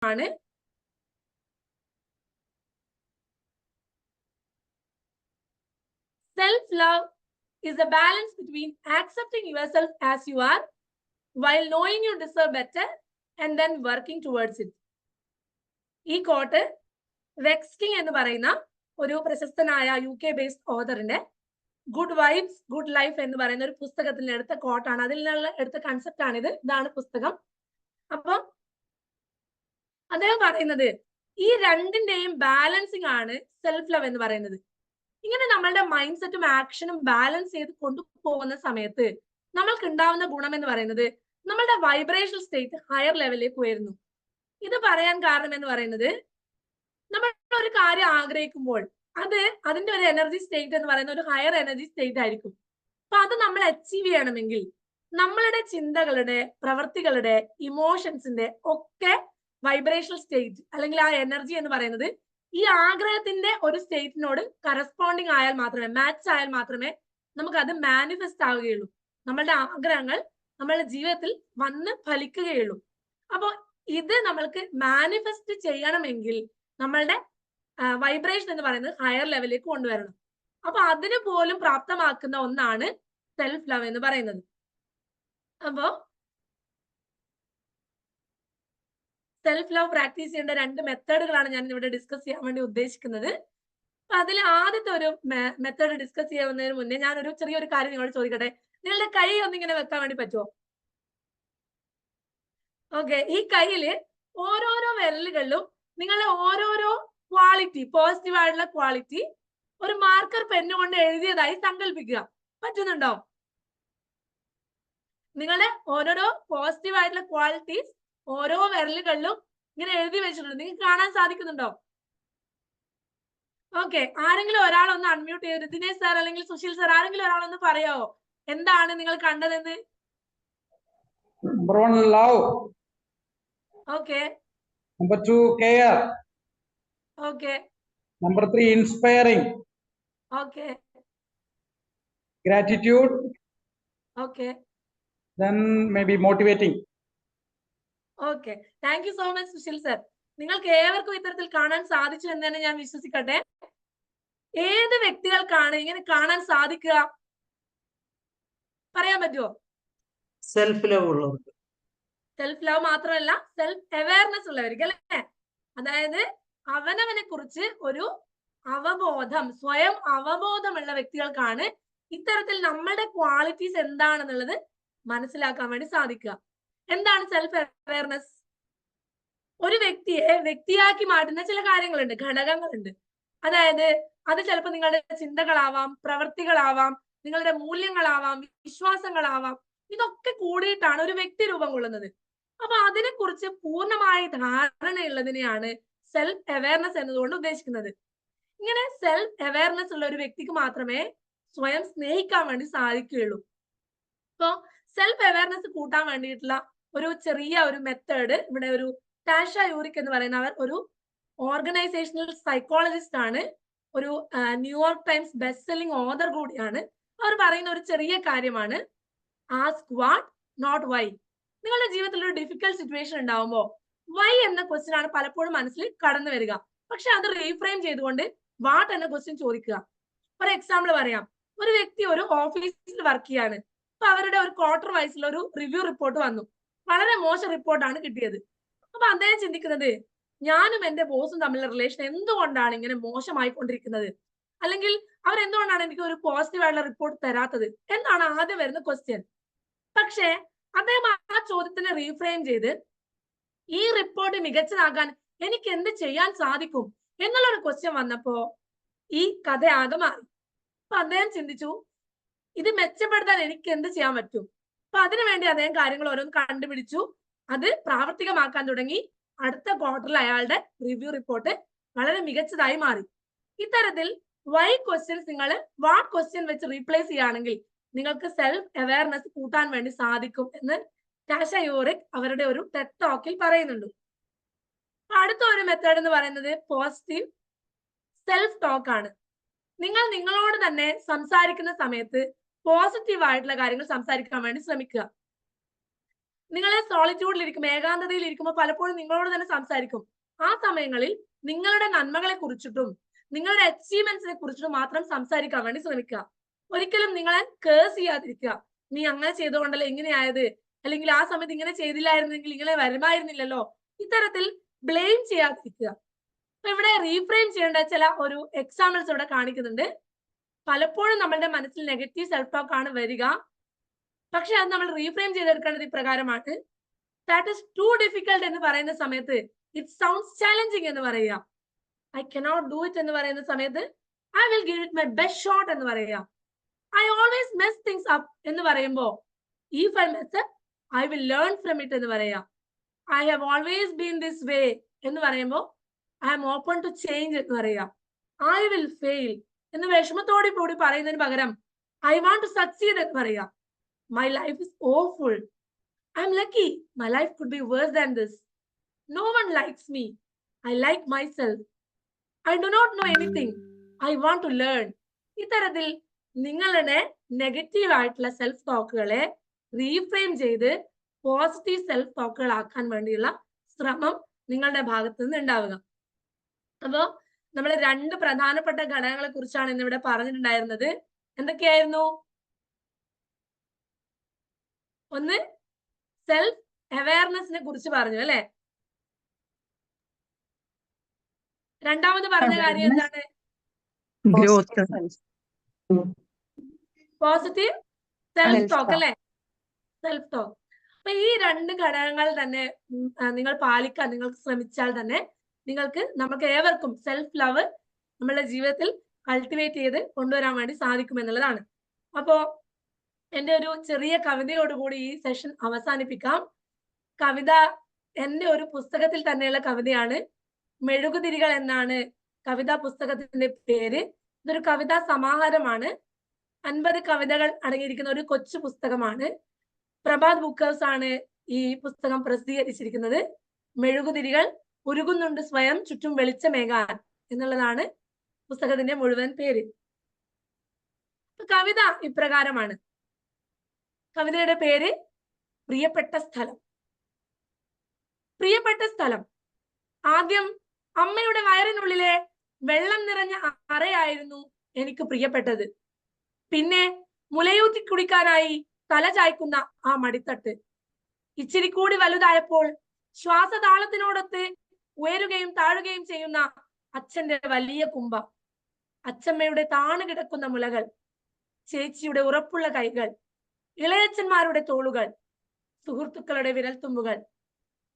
ആണ് self-love is a balance between accepting yourself as you are while knowing you deserve better and then working towards it. ഈ quote വെക്സ്കിങ് എന്ന് പറയുന്ന ഒരു പ്രശസ്തനായ UK ബേസ്ഡ് ഓഥറിന്റെ ഗുഡ് വൈബ്സ് ഗുഡ് ലൈഫ് എന്ന് പറയുന്ന ഒരു പുസ്തകത്തിൽ എടുത്ത കോട്ടാണ്. അതിൽ നിന്നുള്ള എടുത്ത കൺസെപ്റ്റ് ആണിത്. ഇതാണ് പുസ്തകം. അപ്പം അദ്ദേഹം പറയുന്നത് ഈ രണ്ടിന്റെയും ബാലൻസിങ് ആണ് സെൽഫ് ലവ് എന്ന് പറയുന്നത്. ഇങ്ങനെ നമ്മളുടെ മൈൻഡ് സെറ്റും ആക്ഷനും ബാലൻസ് ചെയ്ത് കൊണ്ടുപോകുന്ന സമയത്ത് നമ്മൾക്ക് ഉണ്ടാവുന്ന ഗുണം എന്ന് പറയുന്നത് നമ്മളുടെ വൈബ്രേഷണൽ സ്റ്റേറ്റ് ഹയർ ലെവലിലേക്ക് ഉയരുന്നു. ഇത് പറയാൻ കാരണം എന്ന് പറയുന്നത് നമ്മൾ ഒരു കാര്യം ആഗ്രഹിക്കുമ്പോൾ അതിന്റെ ഒരു എനർജി സ്റ്റേറ്റ് എന്ന് പറയുന്ന ഒരു ഹയർ എനർജി സ്റ്റേറ്റ് ആയിരിക്കും. അപ്പൊ അത് നമ്മൾ അച്ചീവ് ചെയ്യണമെങ്കിൽ നമ്മളുടെ ചിന്തകളുടെ, പ്രവൃത്തികളുടെ, ഇമോഷൻസിന്റെ ഒക്കെ വൈബ്രേഷണൽ സ്റ്റേറ്റ് അല്ലെങ്കിൽ ആ എനർജി എന്ന് പറയുന്നത് ഈ ആഗ്രഹത്തിന്റെ ഒരു സ്റ്റേറ്റിനോട് കറസ്പോണ്ടിങ് ആയാൽ മാത്രമേ, മാച്ച് ആയാൽ മാത്രമേ നമുക്ക് അത് മാനിഫെസ്റ്റ് ആവുകയുള്ളൂ. നമ്മളുടെ ആഗ്രഹങ്ങൾ നമ്മളുടെ ജീവിതത്തിൽ വന്ന് ഫലിക്കുകയുള്ളൂ. അപ്പോൾ ഇത് നമ്മൾക്ക് മാനിഫെസ്റ്റ് ചെയ്യണമെങ്കിൽ നമ്മളുടെ വൈബ്രേഷൻ എന്ന് പറയുന്നത് ഹയർ ലെവലിലേക്ക് കൊണ്ടുവരണം. അപ്പൊ അതിന് പോലും പ്രാപ്തമാക്കുന്ന ഒന്നാണ് സെൽഫ് ലവ് എന്ന് പറയുന്നത്. അപ്പോ സെൽഫ് ലവ് പ്രാക്ടീസ് ചെയ്യേണ്ട 2 മെത്തേഡുകളാണ് ഞാൻ ഇവിടെ ഡിസ്കസ് ചെയ്യാൻ വേണ്ടി ഉദ്ദേശിക്കുന്നത്. അപ്പൊ അതിൽ ആദ്യത്തെ ഒരു മെത്തേഡ് ഡിസ്കസ് ചെയ്യുന്നതിന് മുന്നേ ഞാൻ ഒരു ചെറിയൊരു കാര്യം നിങ്ങളോട് ചോദിക്കട്ടെ. നിങ്ങളുടെ കൈ ഒന്നിങ്ങനെ വെക്കാൻ വേണ്ടി പറ്റുമോ? ഓക്കെ, ഈ കയ്യില് ഓരോരോ വിരലുകളിലും നിങ്ങളുടെ ഓരോരോ ക്വാളിറ്റി, പോസിറ്റീവ് ആയിട്ടുള്ള ക്വാളിറ്റി ഒരു മാർക്കർ പെന്ന് കൊണ്ട് എഴുതിയതായി സങ്കല്പിക്കുക. പറ്റുന്നുണ്ടോ? നിങ്ങളുടെ ഓരോരോ പോസിറ്റീവ് ആയിട്ടുള്ള ക്വാളിറ്റീസ് ഓരോ വിരലുകളിലും ഇങ്ങനെ എഴുതി വെച്ചിട്ടുണ്ട്. നിങ്ങൾക്ക് കാണാൻ സാധിക്കുന്നുണ്ടോ? ഓക്കെ, ആരെങ്കിലും ഒരാളൊന്ന് അൺമ്യൂട്ട് ചെയ്ത് ദിനേശ് സാർ അല്ലെങ്കിൽ സുശീൽ സാർ ആരെങ്കിലും ഒരാളൊന്ന് പറയാവോ എന്താണ് നിങ്ങൾ കണ്ടതെന്ന്? Number 1, love. Okay. Number 2, care. Okay. Number 3, inspiring. Okay. Gratitude. Okay. Then maybe motivating. Okay, thank you so much Sushil sir. നിങ്ങൾക്ക് ഏവർക്കും ഇത്തരത്തിൽ കാണാൻ സാധിച്ചു എന്ന് തന്നെ ഞാൻ വിശ്വസിക്കട്ടെ. ഏത് വ്യക്തികൾക്കാണ് ഇങ്ങനെ കാണാൻ സാധിക്കുക? പറയാൻ പറ്റുമോ? സെൽഫ് ലവ് ഉള്ളവർക്ക്. സെൽഫ് ലവ് മാത്രമല്ല, സെൽഫ് അവയർനെസ് ഉള്ളവർക്ക് അല്ലേ? അതായത് അവനവനെ കുറിച്ച് ഒരു അവബോധം, സ്വയം അവബോധമുള്ള വ്യക്തികൾക്കാണ് ഇത്തരത്തിൽ നമ്മളുടെ ക്വാളിറ്റീസ് എന്താണെന്നുള്ളത് മനസ്സിലാക്കാൻ വേണ്ടി സാധിക്കുക. എന്താണ് സെൽഫ് അവയർനെസ്? ഒരു വ്യക്തിയെ വ്യക്തിയാക്കി മാറ്റുന്ന ചില കാര്യങ്ങളുണ്ട്, ഘടകങ്ങളുണ്ട്. അതായത് അത് ചിലപ്പോൾ നിങ്ങളുടെ ചിന്തകളാവാം, പ്രവൃത്തികളാവാം, നിങ്ങളുടെ മൂല്യങ്ങളാവാം, വിശ്വാസങ്ങളാവാം. ഇതൊക്കെ കൂടിയിട്ടാണ് ഒരു വ്യക്തി രൂപം കൊള്ളുന്നത്. അപ്പൊ അതിനെക്കുറിച്ച് പൂർണ്ണമായ ധാരണയുള്ളതിനെയാണ് സെൽഫ് അവയർനെസ് എന്നതുകൊണ്ട് ഉദ്ദേശിക്കുന്നത്. ഇങ്ങനെ സെൽഫ് അവയർനെസ് ഉള്ള ഒരു വ്യക്തിക്ക് മാത്രമേ സ്വയം സ്നേഹിക്കാൻ വേണ്ടി സാധിക്കുകയുള്ളൂ. ഇപ്പൊ സെൽഫ് അവയർനെസ് കൂട്ടാൻ വേണ്ടിയിട്ടുള്ള ഒരു ചെറിയ ഒരു മെത്തേഡ് ഇവിടെ ഒരു ടാഷ യൂറിക് എന്ന് പറയുന്നവർ ഒരു ഓർഗനൈസേഷണൽ സൈക്കോളജിസ്റ്റ് ആണ്, ഒരു New York times best selling author കൂടിയാണ്. അവർ പറയുന്ന ഒരു ചെറിയ കാര്യമാണ് ആസ്ക് വാട്ട് നോട്ട് വൈ. നിങ്ങളുടെ ജീവിതത്തിൽ ഒരു ഡിഫിക്കൽട്ട് സിറ്റുവേഷൻ ഉണ്ടാവുമ്പോൾ വൈ എന്ന ക്വസ്റ്റ്യൻ ആണ് പലപ്പോഴും മനസ്സിൽ കടന്നു വരിക. പക്ഷെ അത് റീഫ്രെയിം ചെയ്തുകൊണ്ട് വാട്ട് എന്ന ക്വസ്റ്റ്യൻ ചോദിക്കുക. ഫോർ എക്സാമ്പിൾ പറയാം, ഒരു വ്യക്തി ഒരു ഓഫീസിൽ വർക്ക് ചെയ്യാണ്. അപ്പൊ അവരുടെ ഒരു ക്വാർട്ടർ വൈസിലുള്ള ഒരു റിവ്യൂ റിപ്പോർട്ട് വന്നു. വളരെ മോശം റിപ്പോർട്ടാണ് കിട്ടിയത്. അപ്പൊ അദ്ദേഹം ചിന്തിക്കുന്നത്, ഞാനും എന്റെ ബോസും തമ്മിലുള്ള റിലേഷൻ എന്തുകൊണ്ടാണ് ഇങ്ങനെ മോശമായിക്കൊണ്ടിരിക്കുന്നത്, അല്ലെങ്കിൽ അവരെന്തുകൊണ്ടാണ് എനിക്ക് ഒരു പോസിറ്റീവ് ആയിട്ടുള്ള റിപ്പോർട്ട് തരാത്തത് എന്നാണ് ആദ്യം വരുന്ന ക്വസ്റ്റ്യൻ. പക്ഷേ അദ്ദേഹം ആ ചോദ്യത്തിനെ റീഫ്രെയിം ചെയ്ത് ഈ റിപ്പോർട്ട് മികച്ചതാക്കാൻ എനിക്ക് എന്ത് ചെയ്യാൻ സാധിക്കും എന്നുള്ളൊരു ക്വസ്റ്റ്യൻ വന്നപ്പോ ഈ കഥ ആകെ മാറി. അപ്പൊ അദ്ദേഹം ചിന്തിച്ചു, ഇത് മെച്ചപ്പെടുത്താൻ എനിക്ക് എന്ത് ചെയ്യാൻ പറ്റും. അപ്പൊ അതിനുവേണ്ടി അദ്ദേഹം കാര്യങ്ങൾ ഓരോന്ന് കണ്ടുപിടിച്ചു, അത് പ്രാവർത്തികമാക്കാൻ തുടങ്ങി. അടുത്ത ക്വാർട്ടറിൽ അയാളുടെ റിവ്യൂ റിപ്പോർട്ട് വളരെ മികച്ചതായി മാറി. ഇത്തരത്തിൽ വൈ ക്വസ്റ്റ്യൻസ് നിങ്ങൾ വാട്ട് ക്വസ്റ്റ്യൻ വെച്ച് റീപ്ലേസ് ചെയ്യുകയാണെങ്കിൽ നിങ്ങൾക്ക് സെൽഫ് അവയർനെസ് കൂട്ടാൻ വേണ്ടി സാധിക്കും എന്ന് ടാഷ യൂറിക് അവരുടെ ഒരു ടെഡ് ടോക്കിൽ പറയുന്നുണ്ട്. അടുത്ത ഒരു മെത്തേഡ് എന്ന് പറയുന്നത് പോസിറ്റീവ് സെൽഫ് ടോക്ക് ആണ്. നിങ്ങൾ നിങ്ങളോട് തന്നെ സംസാരിക്കുന്ന സമയത്ത് പോസിറ്റീവ് ആയിട്ടുള്ള കാര്യങ്ങൾ സംസാരിക്കാൻ വേണ്ടി ശ്രമിക്കുക. നിങ്ങളെ സോളിറ്റ്യൂഡിൽ ഇരിക്കും, ഏകാന്തതയിൽ ഇരിക്കുമ്പോൾ പലപ്പോഴും നിങ്ങളോട് തന്നെ സംസാരിക്കും. ആ സമയങ്ങളിൽ നിങ്ങളുടെ നന്മകളെ കുറിച്ചിട്ടും നിങ്ങളുടെ അച്ചീവ്മെന്റ്സിനെ കുറിച്ചിട്ടും മാത്രം സംസാരിക്കാൻ വേണ്ടി ശ്രമിക്കുക. ഒരിക്കലും നിങ്ങളെ കേസ് ചെയ്യാതിരിക്കുക. നീ അങ്ങനെ ചെയ്തുകൊണ്ടല്ലോ ഇങ്ങനെയായത്, അല്ലെങ്കിൽ ആ സമയത്ത് ഇങ്ങനെ ചെയ്തില്ലായിരുന്നെങ്കിൽ ഇങ്ങനെ വരുമായിരുന്നില്ലല്ലോ. ഇത്തരത്തിൽ ബ്ലെയിം ചെയ്യാതിരിക്കുക. അപ്പൊ ഇവിടെ റീഫ്രെയിം ചെയ്യേണ്ട ചില ഒരു എക്സാമ്പിൾസ് ഇവിടെ കാണിക്കുന്നുണ്ട്. പലപ്പോഴും നമ്മളുടെ മനസ്സിൽ നെഗറ്റീവ് സെൽഫ് ടോക്ക് ആണ് വരിക. പക്ഷെ അത് നമ്മൾ റീഫ്രെയിം ചെയ്തെടുക്കേണ്ടത് ഇപ്രകാരമാണ്. ദാറ്റ് ഇസ് ടു ഡിഫിക്കൽട്ട് എന്ന് പറയുന്ന സമയത്ത് ഇറ്റ് സൗണ്ട്സ് ചാലഞ്ചിങ് എന്ന് പറയുക. ഐ കനോട്ട് ഡു ഇറ്റ് എന്ന് പറയുന്ന സമയത്ത് I will give it my best shot എന്ന് പറയുക. I always mess things up എന്ന് പറയുമ്പോൾ if I mess up I will learn from it എന്ന് പറയുക. I have always been this way എന്ന് പറയുമ്പോൾ I am open to change എന്ന് പറയുക. ഐ വിൽ ഫെയിൽ എന്ന് വിഷമത്തോടെ കൂടി പറയുന്നതിന് പകരം ഐ വാണ്ട് ടു സക്സീഡ് എന്ന് പറയുക. My life is awful, I am lucky, my life could be worse than this, no one likes me, I like myself, I do not know anything, I want to learn. ഇത്തരത്തിൽ നിങ്ങളുടെ negative ആയിട്ടുള്ള self ടോക്കുകളെ reframe ചെയ്ത് positive self ടോക്കുകൾ ആക്കാൻ വേണ്ടിയുള്ള ശ്രമം നിങ്ങളുടെ ഭാഗത്ത് നിന്ന് ഉണ്ടാവുക. അപ്പോ നമ്മൾ 2 പ്രധാനപ്പെട്ട ഘടകങ്ങളെ കുറിച്ചാണ് ഇന്നിവിടെ പറഞ്ഞിട്ടുണ്ടായിരുന്നത്. എന്തൊക്കെയായിരുന്നു? ഒന്ന് സെൽഫ് അവയർനെസിനെ കുറിച്ച് പറഞ്ഞു അല്ലെ. രണ്ടാമത് പറഞ്ഞ കാര്യം എന്താണ്? ഗ്രോത്ത്, പോസിറ്റീവ് സെൽഫ് ടോക്ക് അല്ലെ. Self talk. അപ്പൊ ഈ 2 ഘടകങ്ങൾ തന്നെ നിങ്ങൾ പാലിക്കാൻ നിങ്ങൾക്ക് ശ്രമിച്ചാൽ തന്നെ നമുക്ക് ഏവർക്കും സെൽഫ് ലവ് നമ്മളുടെ ജീവിതത്തിൽ കൾട്ടിവേറ്റ് ചെയ്ത് കൊണ്ടുവരാൻ വേണ്ടി സാധിക്കും എന്നുള്ളതാണ്. അപ്പോ എൻ്റെ ഒരു ചെറിയ കവിതയോടുകൂടി ഈ സെഷൻ അവസാനിപ്പിക്കാം. കവിത എൻ്റെ ഒരു പുസ്തകത്തിൽ തന്നെയുള്ള കവിതയാണ്. മെഴുകുതിരികൾ എന്നാണ് കവിതാ പുസ്തകത്തിന്റെ പേര്. ഇതൊരു കവിതാ സമാഹാരമാണ്. 50 കവിതകൾ അടങ്ങിയിരിക്കുന്ന ഒരു കൊച്ചു പുസ്തകമാണ്. പ്രഭാത് ബുക്കേഴ്സ് ആണ് ഈ പുസ്തകം പ്രസിദ്ധീകരിച്ചിരിക്കുന്നത്. മെഴുകുതിരികൾ ഉരുകുന്നുണ്ട് സ്വയം ചുറ്റും വെളിച്ചമേകാൻ എന്നുള്ളതാണ് പുസ്തകത്തിന്റെ മുഴുവൻ പേര്. കവിത ഇപ്രകാരമാണ്. കവിതയുടെ പേര് പ്രിയപ്പെട്ട സ്ഥലം. പ്രിയപ്പെട്ട സ്ഥലം. ആദ്യം അമ്മയുടെ വയറിനുള്ളിലെ വെള്ളം നിറഞ്ഞ അറയായിരുന്നു എനിക്ക് പ്രിയപ്പെട്ടത്. പിന്നെ മുലയൂത്തി കുടിക്കാനായി തല ചായ്ക്കുന്ന ആ മടിത്തട്ട്. ഇച്ചിരി കൂടി വലുതായപ്പോൾ ശ്വാസതാളത്തിനോടൊത്ത് ഉയരുകയും താഴുകയും ചെയ്യുന്ന അച്ഛന്റെ വലിയ കുംഭ, അച്ഛമ്മയുടെ താണു കിടക്കുന്ന മുലകൾ, ചേച്ചിയുടെ ഉറപ്പുള്ള കൈകൾ, ഇളയച്ചന്മാരുടെ തോളുകൾ, സുഹൃത്തുക്കളുടെ വിരൽത്തുമ്പുകൾ,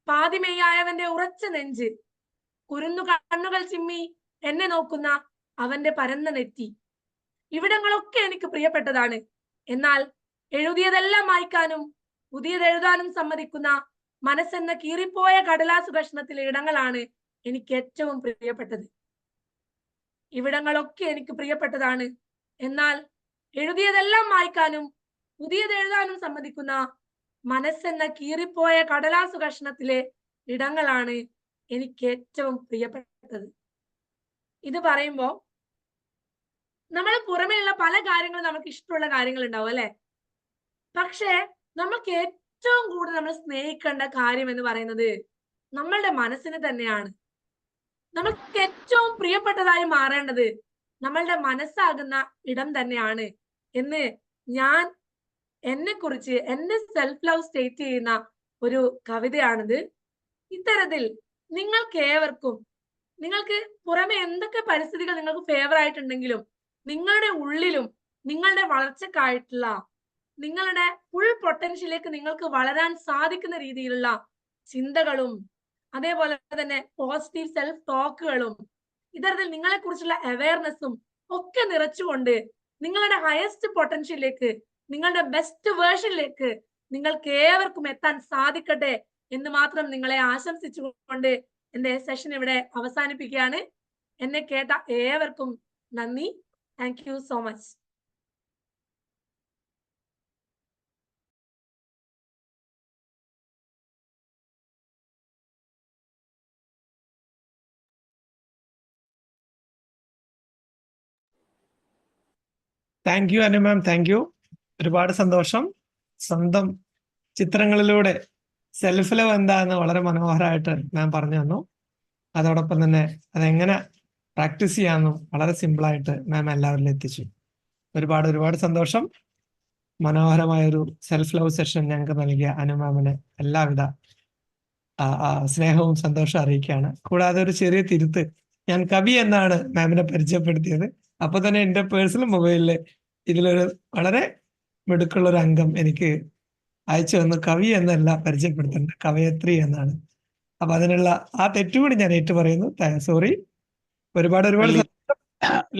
പാതിമേയായവന്റെ ഉറച്ച നെഞ്ച്, കുരുന്നു കണ്ണുകൾ ചിമ്മി എന്നെ നോക്കുന്ന അവന്റെ പരന്ന നെറ്റി. ഇവിടങ്ങളൊക്കെ എനിക്ക് പ്രിയപ്പെട്ടതാണ്. എന്നാൽ എഴുതിയതെല്ലാം വായിക്കാനും പുതിയത് എഴുതാനും സമ്മതിക്കുന്ന മനസ്സെന്ന കീറിപ്പോയ കടലാസു കഷ്ണത്തിലെ ഇടങ്ങളാണ് എനിക്ക് ഏറ്റവും പ്രിയപ്പെട്ടത്. ഇവിടങ്ങളൊക്കെ എനിക്ക് പ്രിയപ്പെട്ടതാണ്. എന്നാൽ എഴുതിയതെല്ലാം വായിക്കാനും പുതിയത് എഴുതാനും സമ്മതിക്കുന്ന മനസ്സെന്ന കീറിപ്പോയ കടലാസു കഷ്ണത്തിലെ ഇടങ്ങളാണ് എനിക്ക് ഏറ്റവും പ്രിയപ്പെട്ടത്. ഇത് പറയുമ്പോ നമ്മൾ പുറമേയുള്ള പല കാര്യങ്ങളും നമുക്ക് ഇഷ്ടമുള്ള കാര്യങ്ങൾ ഉണ്ടാവും അല്ലെ. പക്ഷെ നമ്മൾക്ക് ഏറ്റവും കൂടുതൽ നമ്മൾ സ്നേഹിക്കേണ്ട കാര്യം എന്ന് പറയുന്നത് നമ്മളുടെ മനസ്സിന് തന്നെയാണ്. നമ്മൾക്ക് ഏറ്റവും പ്രിയപ്പെട്ടതായി മാറേണ്ടത് നമ്മളുടെ മനസ്സാകുന്ന ഇടം തന്നെയാണ് എന്ന് ഞാൻ എന്നെ കുറിച്ച് എന്റെ സെൽഫ് ലവ് സ്റ്റേറ്റ് ചെയ്യുന്ന ഒരു കവിതയാണിത്. ഇത്തരത്തിൽ നിങ്ങൾക്ക് ഏവർക്കും നിങ്ങൾക്ക് പുറമെ എന്തൊക്കെ പരിസ്ഥിതികൾ നിങ്ങൾക്ക് ഫേവർ ആയിട്ടുണ്ടെങ്കിലും നിങ്ങളുടെ ഉള്ളിലും നിങ്ങളുടെ വളർച്ചക്കായിട്ടുള്ള നിങ്ങളുടെ ഫുൾ പൊട്ടൻഷ്യലിലേക്ക് നിങ്ങൾക്ക് വളരാൻ സാധിക്കുന്ന രീതിയിലുള്ള ചിന്തകളും അതേപോലെ തന്നെ പോസിറ്റീവ് സെൽഫ് ടോക്കുകളും ഇത്തരത്തിൽ നിങ്ങളെ കുറിച്ചുള്ള അവയർനെസ്സും ഒക്കെ നിറച്ചുകൊണ്ട് നിങ്ങളുടെ ഹയസ്റ്റ് പൊട്ടൻഷ്യലിലേക്ക് നിങ്ങളുടെ ബെസ്റ്റ് വേർഷനിലേക്ക് നിങ്ങൾക്ക് ഏവർക്കും എത്താൻ സാധിക്കട്ടെ എന്ന് മാത്രം നിങ്ങളെ ആശംസിച്ചുകൊണ്ട് എന്റെ സെഷൻ ഇവിടെ അവസാനിപ്പിക്കുകയാണ്. എന്നെ കേട്ട ഏവർക്കും നന്ദി. Thank you so much. Thank you Anu ma'am, thank you. ഒരുപാട് സന്തോഷം. സ്വന്തം ചിത്രങ്ങളിലൂടെ സെൽഫ് ലവ് എന്താന്ന് വളരെ മനോഹരമായിട്ട് മാം പറഞ്ഞു തന്നു. അതോടൊപ്പം തന്നെ അതെങ്ങനെ പ്രാക്ടീസ് ചെയ്യാമെന്നും വളരെ സിമ്പിളായിട്ട് മാം എല്ലാവരിലും എത്തിച്ചു. ഒരുപാട് ഒരുപാട് സന്തോഷം. മനോഹരമായൊരു സെൽഫ് ലവ് സെഷൻ ഞങ്ങൾക്ക് നൽകിയ അനു മാമിന് എല്ലാവിധ സ്നേഹവും സന്തോഷവും അറിയിക്കുകയാണ്. കൂടാതെ ഒരു ചെറിയ തിരുത്ത്, ഞാൻ കവി എന്നാണ് മാമിനെ പരിചയപ്പെടുത്തിയത്. അപ്പൊ തന്നെ എൻ്റെ പേഴ്സണൽ മൊബൈലില് ഇതിലൊരു വളരെ മിടുക്കുള്ള ഒരു അംഗം എനിക്ക് അയച്ചു തന്നു. കവി എന്നല്ല പരിചയപ്പെടുത്തേണ്ടത്, കവയത്രി എന്നാണ്. അപ്പൊ അതിനുള്ള ആ തെറ്റുകൂടി ഞാൻ ഏറ്റു പറയുന്നു. സോറി. ഒരുപാട് ഒരുപാട്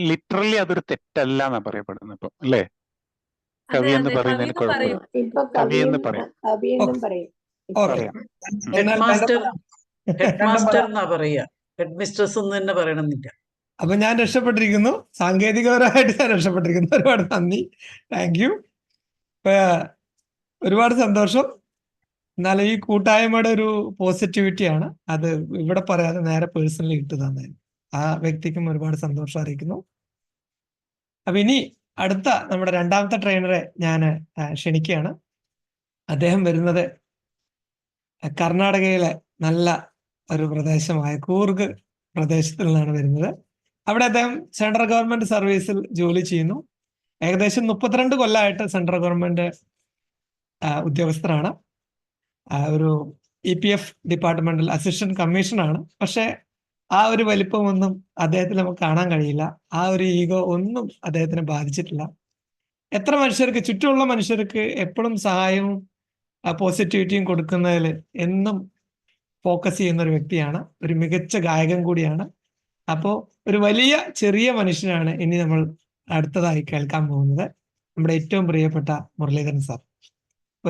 ലിറ്ററലി അതൊരു തെറ്റല്ല എന്നാ പറയപ്പെടുന്നത് ഇപ്പൊ, അല്ലേ? അതെ കവി എന്ന് അതെ പറയുന്നതിന് കവിന്ന് പറയും. കുഴപ്പമില്ല. ഇപ്പൊ കവി എന്ന് പറയും. കവിയെന്നും പറയും. ഓക്കെ. പറയാം. എന്നാൽ ഹെഡ് മാസ്റ്റർ എന്നാ പറയാ, ഹെഡ് മിസ്ട്രസ് എന്ന് തന്നെ പറയണമെന്നില്ല. അപ്പൊ ഞാൻ രക്ഷപ്പെട്ടിരിക്കുന്നു, സാങ്കേതികപരമായിട്ട് ഞാൻ രക്ഷപ്പെട്ടിരിക്കുന്നു. ഒരുപാട് നന്ദി, താങ്ക് യു. ഒരുപാട് സന്തോഷം. എന്നാലും ഈ കൂട്ടായ്മയുടെ ഒരു പോസിറ്റിവിറ്റിയാണ് അത് ഇവിടെ പറയാതെ നേരെ പേഴ്സണലി ഇട്ട് തന്നെ ആ വ്യക്തിക്കും ഒരുപാട് സന്തോഷം അറിയിക്കുന്നു. അപ്പൊ ഇനി അടുത്ത നമ്മുടെ രണ്ടാമത്തെ ട്രെയിനറെ ഞാൻ ക്ഷണിക്കുകയാണ്. അദ്ദേഹം വരുന്നത് കർണാടകയിലെ നല്ല ഒരു പ്രദേശമായ കൂർഗ് പ്രദേശത്തിൽ നിന്നാണ് വരുന്നത്. അവിടെ അദ്ദേഹം സെൻട്രൽ ഗവൺമെന്റ് സർവീസിൽ ജോലി ചെയ്യുന്നു. ഏകദേശം 32 കൊല്ലമായിട്ട് സെൻട്രൽ ഗവൺമെന്റ് ഉദ്യോഗസ്ഥരാണ്. ഒരു EPF ഡിപ്പാർട്ട്മെന്റിൽ അസിസ്റ്റന്റ് കമ്മീഷണറാണ്. പക്ഷെ ആ ഒരു വലിപ്പമൊന്നും അദ്ദേഹത്തിൽ നമുക്ക് കാണാൻ കഴിയില്ല. ആ ഒരു ഈഗോ ഒന്നും അദ്ദേഹത്തിനെ ബാധിച്ചിട്ടില്ല. എത്ര മനുഷ്യർക്ക്, ചുറ്റുമുള്ള മനുഷ്യർക്ക് എപ്പോഴും സഹായവും പോസിറ്റിവിറ്റിയും കൊടുക്കുന്നതിൽ എന്നും ഫോക്കസ് ചെയ്യുന്ന ഒരു വ്യക്തിയാണ്. ഒരു മികച്ച ഗായകൻ കൂടിയാണ്. അപ്പോൾ ഒരു വലിയ ചെറിയ മനുഷ്യനാണ് ഇനി നമ്മൾ അടുത്തതായി കേൾക്കാൻ പോകുന്നത്, നമ്മുടെ ഏറ്റവും പ്രിയപ്പെട്ട മുരളീധരൻ സാർ.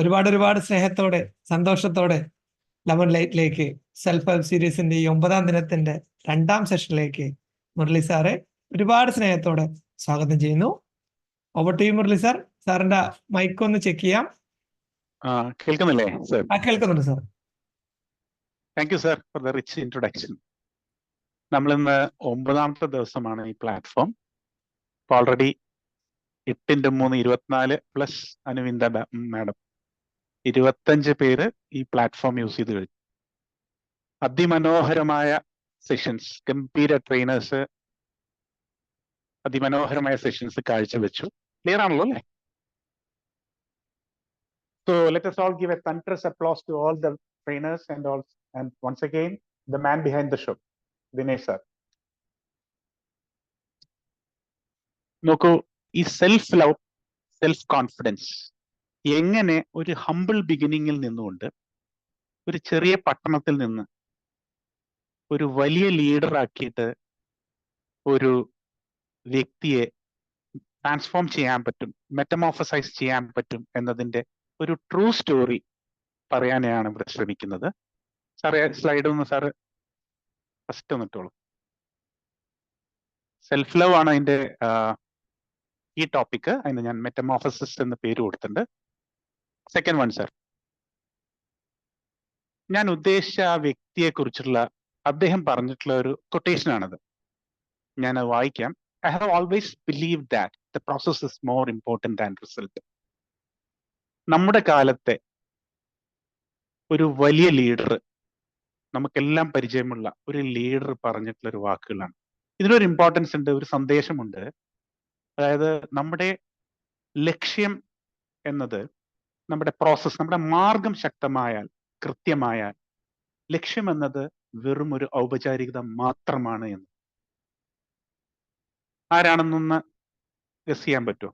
ഒരുപാട് ഒരുപാട് സ്നേഹത്തോടെ സന്തോഷത്തോടെ ലെമൺ ലൈറ്റിലേക്ക് സെൽഫ് ഹെൽപ്പ് സീരീസിന്റെ ഈ 9ാം ദിനത്തിന്റെ 2ാം സെഷനിലേക്ക് മുരളി സാറെ ഒരുപാട് സ്നേഹത്തോടെ സ്വാഗതം ചെയ്യുന്നു. Over to you Murali sir. സാറിന്റെ മൈക്ക് ഒന്ന് ചെക്ക് ചെയ്യാം. കേൾക്കുന്നില്ലേ സർ? കേൾക്കുന്നുണ്ട് sir. Thank you sir for the rich introduction. നമ്മളിന്ന് 9ാമത്തെ ദിവസമാണ് ഈ പ്ലാറ്റ്ഫോം. ഇപ്പൊ ഓൾറെഡി 8×3 24 പ്ലസ് അനുവിന്ദ മാഡം 25 പേര് ഈ പ്ലാറ്റ്ഫോം യൂസ് ചെയ്ത് കഴിഞ്ഞു. അതിമനോഹരമായ സെഷൻസ്, ഗംഭീര ട്രെയിനേഴ്സ് അതിമനോഹരമായ സെഷൻസ് കാഴ്ചവെച്ചു. ക്ലിയർ ആണല്ലോ അല്ലേ? So let us all give a thunderous applause to all the trainers and once again the man behind the show, Dinesh sir. നോക്കൂ, ഈ സെൽഫ് ലവ്, സെൽഫ് കോൺഫിഡൻസ് എങ്ങനെ ഒരു ഹംബിൾ ബിഗിനിങ്ങിൽ നിന്നുകൊണ്ട് ഒരു ചെറിയ പട്ടണത്തിൽ നിന്ന് ഒരു വലിയ ലീഡർ ആക്കിയിട്ട് ഒരു വ്യക്തിയെ ട്രാൻസ്ഫോം ചെയ്യാൻ പറ്റും, മെറ്റമോർഫസൈസ് ചെയ്യാൻ പറ്റും എന്നതിന്റെ ഒരു ട്രൂ സ്റ്റോറി പറയാനാണ് ഇവിടെ ശ്രമിക്കുന്നത്. സാറേ സ്ലൈഡ് ഒന്ന് സാറ് ഫസ്റ്റ് വന്നിട്ടോളൂ. സെൽഫ് ലവ് ആണ് അതിന്റെ ഈ ടോപ്പിക്ക്. അതിന് ഞാൻ മെറ്റമോർഫസിസ് എന്ന് പേര് കൊടുത്തിട്ടുണ്ട്. Second one sir. ഞാൻ ഉദ്ദേശിച്ച ആ വ്യക്തിയെ കുറിച്ചുള്ള അദ്ദേഹം പറഞ്ഞിട്ടുള്ള ഒരു കൊട്ടേഷൻ ആണത്. ഞാൻ വായിക്കാം. I have always believed that the process is more important than result. നമ്മുടെ കാലത്തെ ഒരു വലിയ ലീഡർ, നമുക്കെല്ലാം പരിചയമുള്ള ഒരു ലീഡർ പറഞ്ഞിട്ടുള്ള ഒരു വാക്കുകളാണ്. ഇതിനൊരു ഇമ്പോർട്ടൻസ് ഉണ്ട്, ഒരു സന്ദേശമുണ്ട്. അതായത് നമ്മുടെ ലക്ഷ്യം എന്നത്, നമ്മുടെ പ്രോസസ്, നമ്മുടെ മാർഗം ശക്തമായാൽ, കൃത്യമായാൽ, ലക്ഷ്യം എന്നത് വെറും ഒരു ഔപചാരികത മാത്രമാണ് എന്ന്. ആരാണെന്നൊന്ന് ഗസ് ചെയ്യാൻ പറ്റുമോ?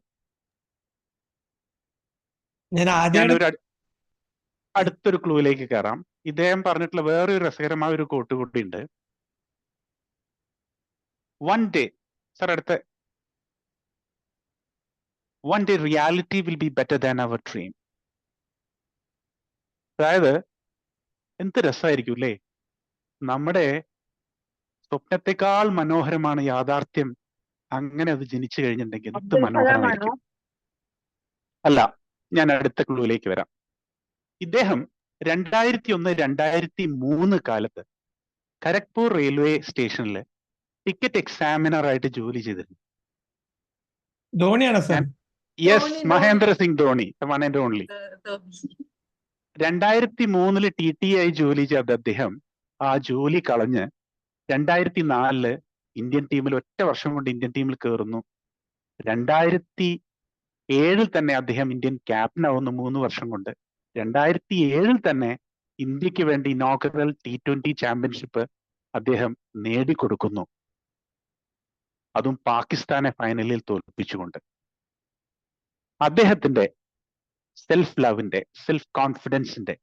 ഞാനൊരു അടുത്തൊരു ക്ലൂയിലേക്ക് കയറാം. ഇദ്ദേഹം പറഞ്ഞിട്ടുള്ള വേറൊരു രസകരമായ ഒരു കോട്ട് കൂടി ഉണ്ട്. വൺ ഡേ സാർ, അടുത്ത one day reality will be better than our dream. അതായത് എന്ത് രസമായിരിക്കും അല്ലേ? നമ്മുടെ സ്വപ്നത്തെക്കാൾ മനോഹരമാണ് യാഥാർത്ഥ്യം. അങ്ങനെ അത് ജനിച്ചു കഴിഞ്ഞിട്ടുണ്ടെങ്കിൽ എന്ത് മനോഹരമായിരിക്കും. അല്ല, ഞാൻ അടുത്ത ക്ലൂയിലേക്ക് വരാം. ഇദ്ദേഹം 2001-2003 കാലത്ത് ഖരഗ്പൂർ റെയിൽവേ സ്റ്റേഷനിൽ ടിക്കറ്റ് എക്സാമിനർ ആയിട്ട് ജോലി ചെയ്തിരുന്നു. ധോണിയാണോ sir? Yes, Mahendra Singh Dhoni, one and only. 2003 TT ആയി ജോലി ചെയ്ത അദ്ദേഹം ആ ജോലി കളഞ്ഞ് 2004 ഇന്ത്യൻ ടീമിൽ ഒറ്റ വർഷം കൊണ്ട് ഇന്ത്യൻ ടീമിൽ കയറുന്നു. 2007 തന്നെ അദ്ദേഹം ഇന്ത്യൻ ക്യാപ്റ്റൻ ആവുന്നു 3 വർഷം കൊണ്ട്. 2007 തന്നെ ഇന്ത്യക്ക് വേണ്ടി ഇനോഗ്രൽ T20 ചാമ്പ്യൻഷിപ്പ് അദ്ദേഹം നേടിക്കൊടുക്കുന്നു, അതും പാകിസ്ഥാനെ ഫൈനലിൽ തോൽപ്പിച്ചുകൊണ്ട്. അദ്ദേഹത്തിന്റെ സെൽഫ് ലവിന്റെ, സെൽഫ് കോൺഫിഡൻസിന്റെ,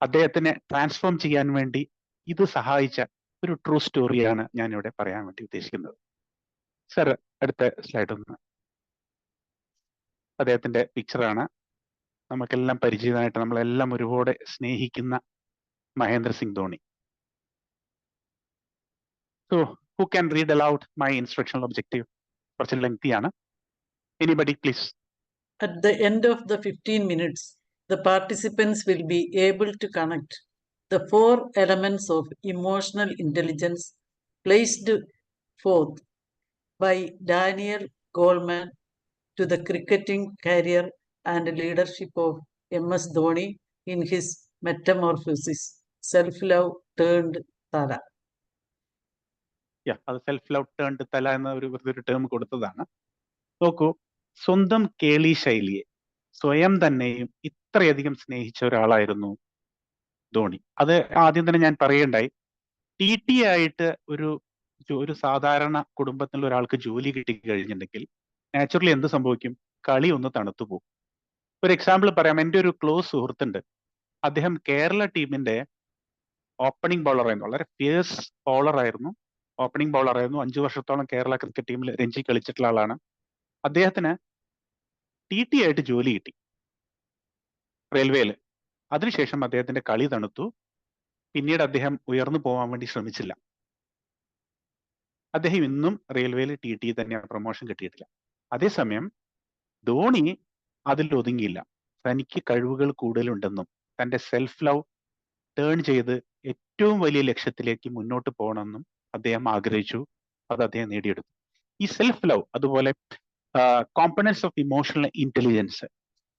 അദ്ദേഹത്തിനെ ട്രാൻസ്ഫോം ചെയ്യാൻ വേണ്ടി ഇത് സഹായിച്ച ഒരു ട്രൂ സ്റ്റോറിയാണ് ഞാൻ ഇവിടെ പറയാൻ വേണ്ടി ഉദ്ദേശിക്കുന്നത്. സർ, അടുത്ത സ്ലൈഡ് ഒന്ന്. അദ്ദേഹത്തിന്റെ പിക്ചറാണ്. നമുക്കെല്ലാം പരിചിതമായിട്ട് നമ്മളെല്ലാം ഒരുപാട് സ്നേഹിക്കുന്ന Mahendra Singh Dhoni. So who can read aloud my instructional objective? കുറച്ച് ലെങ്തി ആണ്. Anybody please. At the end of the 15 minutes, the participants will be able to connect the 4 elements of emotional intelligence placed forth by Daniel Goleman to the cricketing career and leadership of MS Dhoni in his metamorphosis, self-love turned Tala. അത് self love turned തല എന്ന ഒരു term കൊടുത്തതാണ്. നോക്കൂ, സ്വന്തം കേളി ശൈലിയെ സ്വയം തന്നെയും ഇത്രയധികം സ്നേഹിച്ച ഒരാളായിരുന്നു ധോണി. അത് ആദ്യം തന്നെ ഞാൻ പറയണ്ടായി. TT ആയിട്ട് ഒരു സാധാരണ കുടുംബത്തിലുള്ള ഒരാൾക്ക് ജോലി കിട്ടി കഴിഞ്ഞിട്ടുണ്ടെങ്കിൽ നാച്ചുറലി എന്ത് സംഭവിക്കും? കളി ഒന്ന് തണുത്തു പോകും. ഒരു എക്സാമ്പിൾ പറയാം. എൻ്റെ ഒരു ക്ലോസ് സുഹൃത്തുണ്ട്. അദ്ദേഹം കേരള ടീമിന്റെ ഓപ്പണിംഗ് ബൗളറായിരുന്നു. വളരെ ഫിയേഴ്സ് ബൗളറായിരുന്നു, ഓപ്പണിംഗ് ബൗളറായിരുന്നു. 5 വർഷത്തോളം കേരള ക്രിക്കറ്റ് ടീമിൽ രഞ്ജി കളിച്ചിട്ടുള്ള ആളാണ്. അദ്ദേഹത്തിന് TT ആയിട്ട് ജോലി കിട്ടി റെയിൽവേയിൽ. അതിനുശേഷം അദ്ദേഹത്തിന്റെ കളി തണുത്തു. പിന്നീട് അദ്ദേഹം ഉയർന്നു പോകാൻ വേണ്ടി ശ്രമിച്ചില്ല. അദ്ദേഹം ഇന്നും റെയിൽവേയിൽ TT തന്നെയാണ്, പ്രൊമോഷൻ കിട്ടിയിട്ടില്ല. അതേസമയം ധോണി അതിൽ ഒതുങ്ങിയില്ല. തനിക്ക് കഴിവുകൾ കൂടുതലുണ്ടെന്നും തന്റെ സെൽഫ് ലവ് ടേൺ ചെയ്ത് ഏറ്റവും വലിയ ലക്ഷ്യത്തിലേക്ക് മുന്നോട്ട് പോകണമെന്നും അദ്ദേഹം ആഗ്രഹിച്ചു. അത് അദ്ദേഹം നേടിയെടുത്തു. ഈ സെൽഫ് ലവ്, അതുപോലെ കോമ്പണൻസ് ഓഫ് ഇമോഷണൽ ഇന്റലിജൻസ്,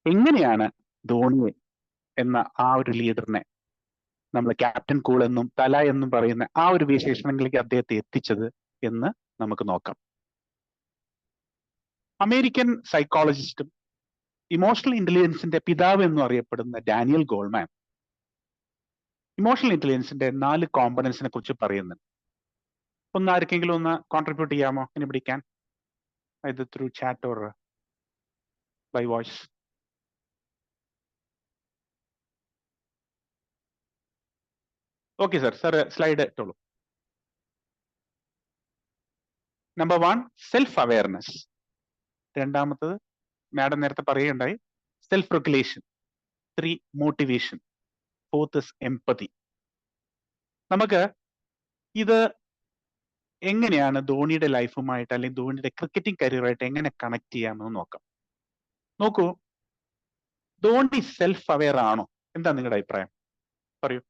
എങ്ങനെയാണ് ധോണിയെ എന്ന ആ ഒരു ലീഡറിനെ നമ്മൾ ക്യാപ്റ്റൻ കൂൾ എന്നും തല എന്നും പറയുന്ന ആ ഒരു വിശേഷണങ്ങളിലേക്ക് അദ്ദേഹത്തെ എത്തിച്ചത് എന്ന് നമുക്ക് നോക്കാം. അമേരിക്കൻ സൈക്കോളജിസ്റ്റും ഇമോഷണൽ ഇന്റലിജൻസിന്റെ പിതാവ് എന്നും അറിയപ്പെടുന്ന ഡാനിയൽ ഗോൾമാൻ ഇമോഷണൽ ഇന്റലിജൻസിന്റെ 4 കോമ്പണൻസിനെ കുറിച്ച് പറയുന്നുണ്ട്. ഒന്ന് ആർക്കെങ്കിലും ഒന്ന് കോൺട്രിബ്യൂട്ട് ചെയ്യാമോ? ഇനി പിടിക്കാൻ, either through chat or by voice. Okay, sir. Sir, slide ഇട്ടോളൂ. Number 1, self awareness. രണ്ടാമത്തത് മാഡം നേരത്തെ പറയുകയുണ്ടായി, self regulation. 3, motivation. 4th is empathy. നമുക്ക് ഇത് എങ്ങനെയാണ് ധോണിയുടെ ലൈഫുമായിട്ട് അല്ലെങ്കിൽ ധോണിയുടെ ക്രിക്കറ്റിംഗ് കരിയറായിട്ട് എങ്ങനെ കണക്ട് ചെയ്യാമെന്ന് നോക്കാം. നോക്കൂ, ധോണി സെൽഫ് അവെയർ ആണോ? എന്താ നിങ്ങളുടെ അഭിപ്രായം? പറയൂ.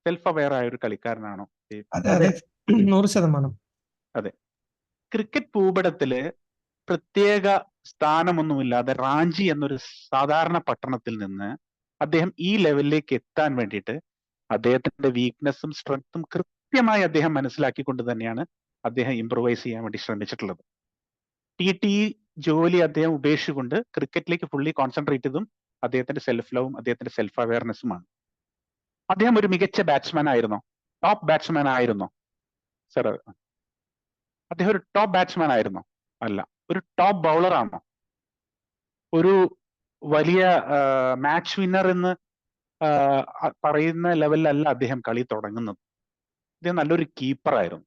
സെൽഫ് അവെയർ ആയ ഒരു കളിക്കാരനാണോ? അതെ, 100%. അതെ. ക്രിക്കറ്റ് ഭൂപടത്തില് പ്രത്യേക സ്ഥാനമൊന്നുമില്ലാതെ റാഞ്ചി എന്നൊരു സാധാരണ പട്ടണത്തിൽ നിന്ന് അദ്ദേഹം ഈ ലെവലിലേക്ക് എത്താൻ വേണ്ടിയിട്ട് അദ്ദേഹത്തിന്റെ വീക്ക്നെസ്സും സ്ട്രെങ്ത്തും കൃത്യമായി അദ്ദേഹം മനസ്സിലാക്കിക്കൊണ്ട് തന്നെയാണ് അദ്ദേഹം ഇംപ്രൂവൈസ് ചെയ്യാൻ വേണ്ടി ശ്രമിച്ചിട്ടുള്ളത്. TT ജോലി അദ്ദേഹം ഉപേക്ഷിച്ചുകൊണ്ട് ക്രിക്കറ്റിലേക്ക് ഫുള്ളി കോൺസെൻട്രേറ്റ് ചെയ്തും അദ്ദേഹത്തിന്റെ സെൽഫ് ലവും അദ്ദേഹത്തിന്റെ സെൽഫ് അവയർനെസ്സുമാണ്. അദ്ദേഹം ഒരു മികച്ച ബാറ്റ്സ്മാൻ ആയിരുന്നോ? ടോപ്പ് ബാറ്റ്സ്മാൻ ആയിരുന്നോ? സർ, അദ്ദേഹം ഒരു ടോപ്പ് ബാറ്റ്സ്മാൻ ആയിരുന്നോ? അല്ല. ഒരു ടോപ്പ് ബൗളർ ആണോ? ഒരു വലിയ മാച്ച് വിന്നർ എന്ന് പറയുന്ന ലെവലിലല്ല അദ്ദേഹം കളി തുടങ്ങുന്നത്. അദ്ദേഹം നല്ലൊരു കീപ്പറായിരുന്നു.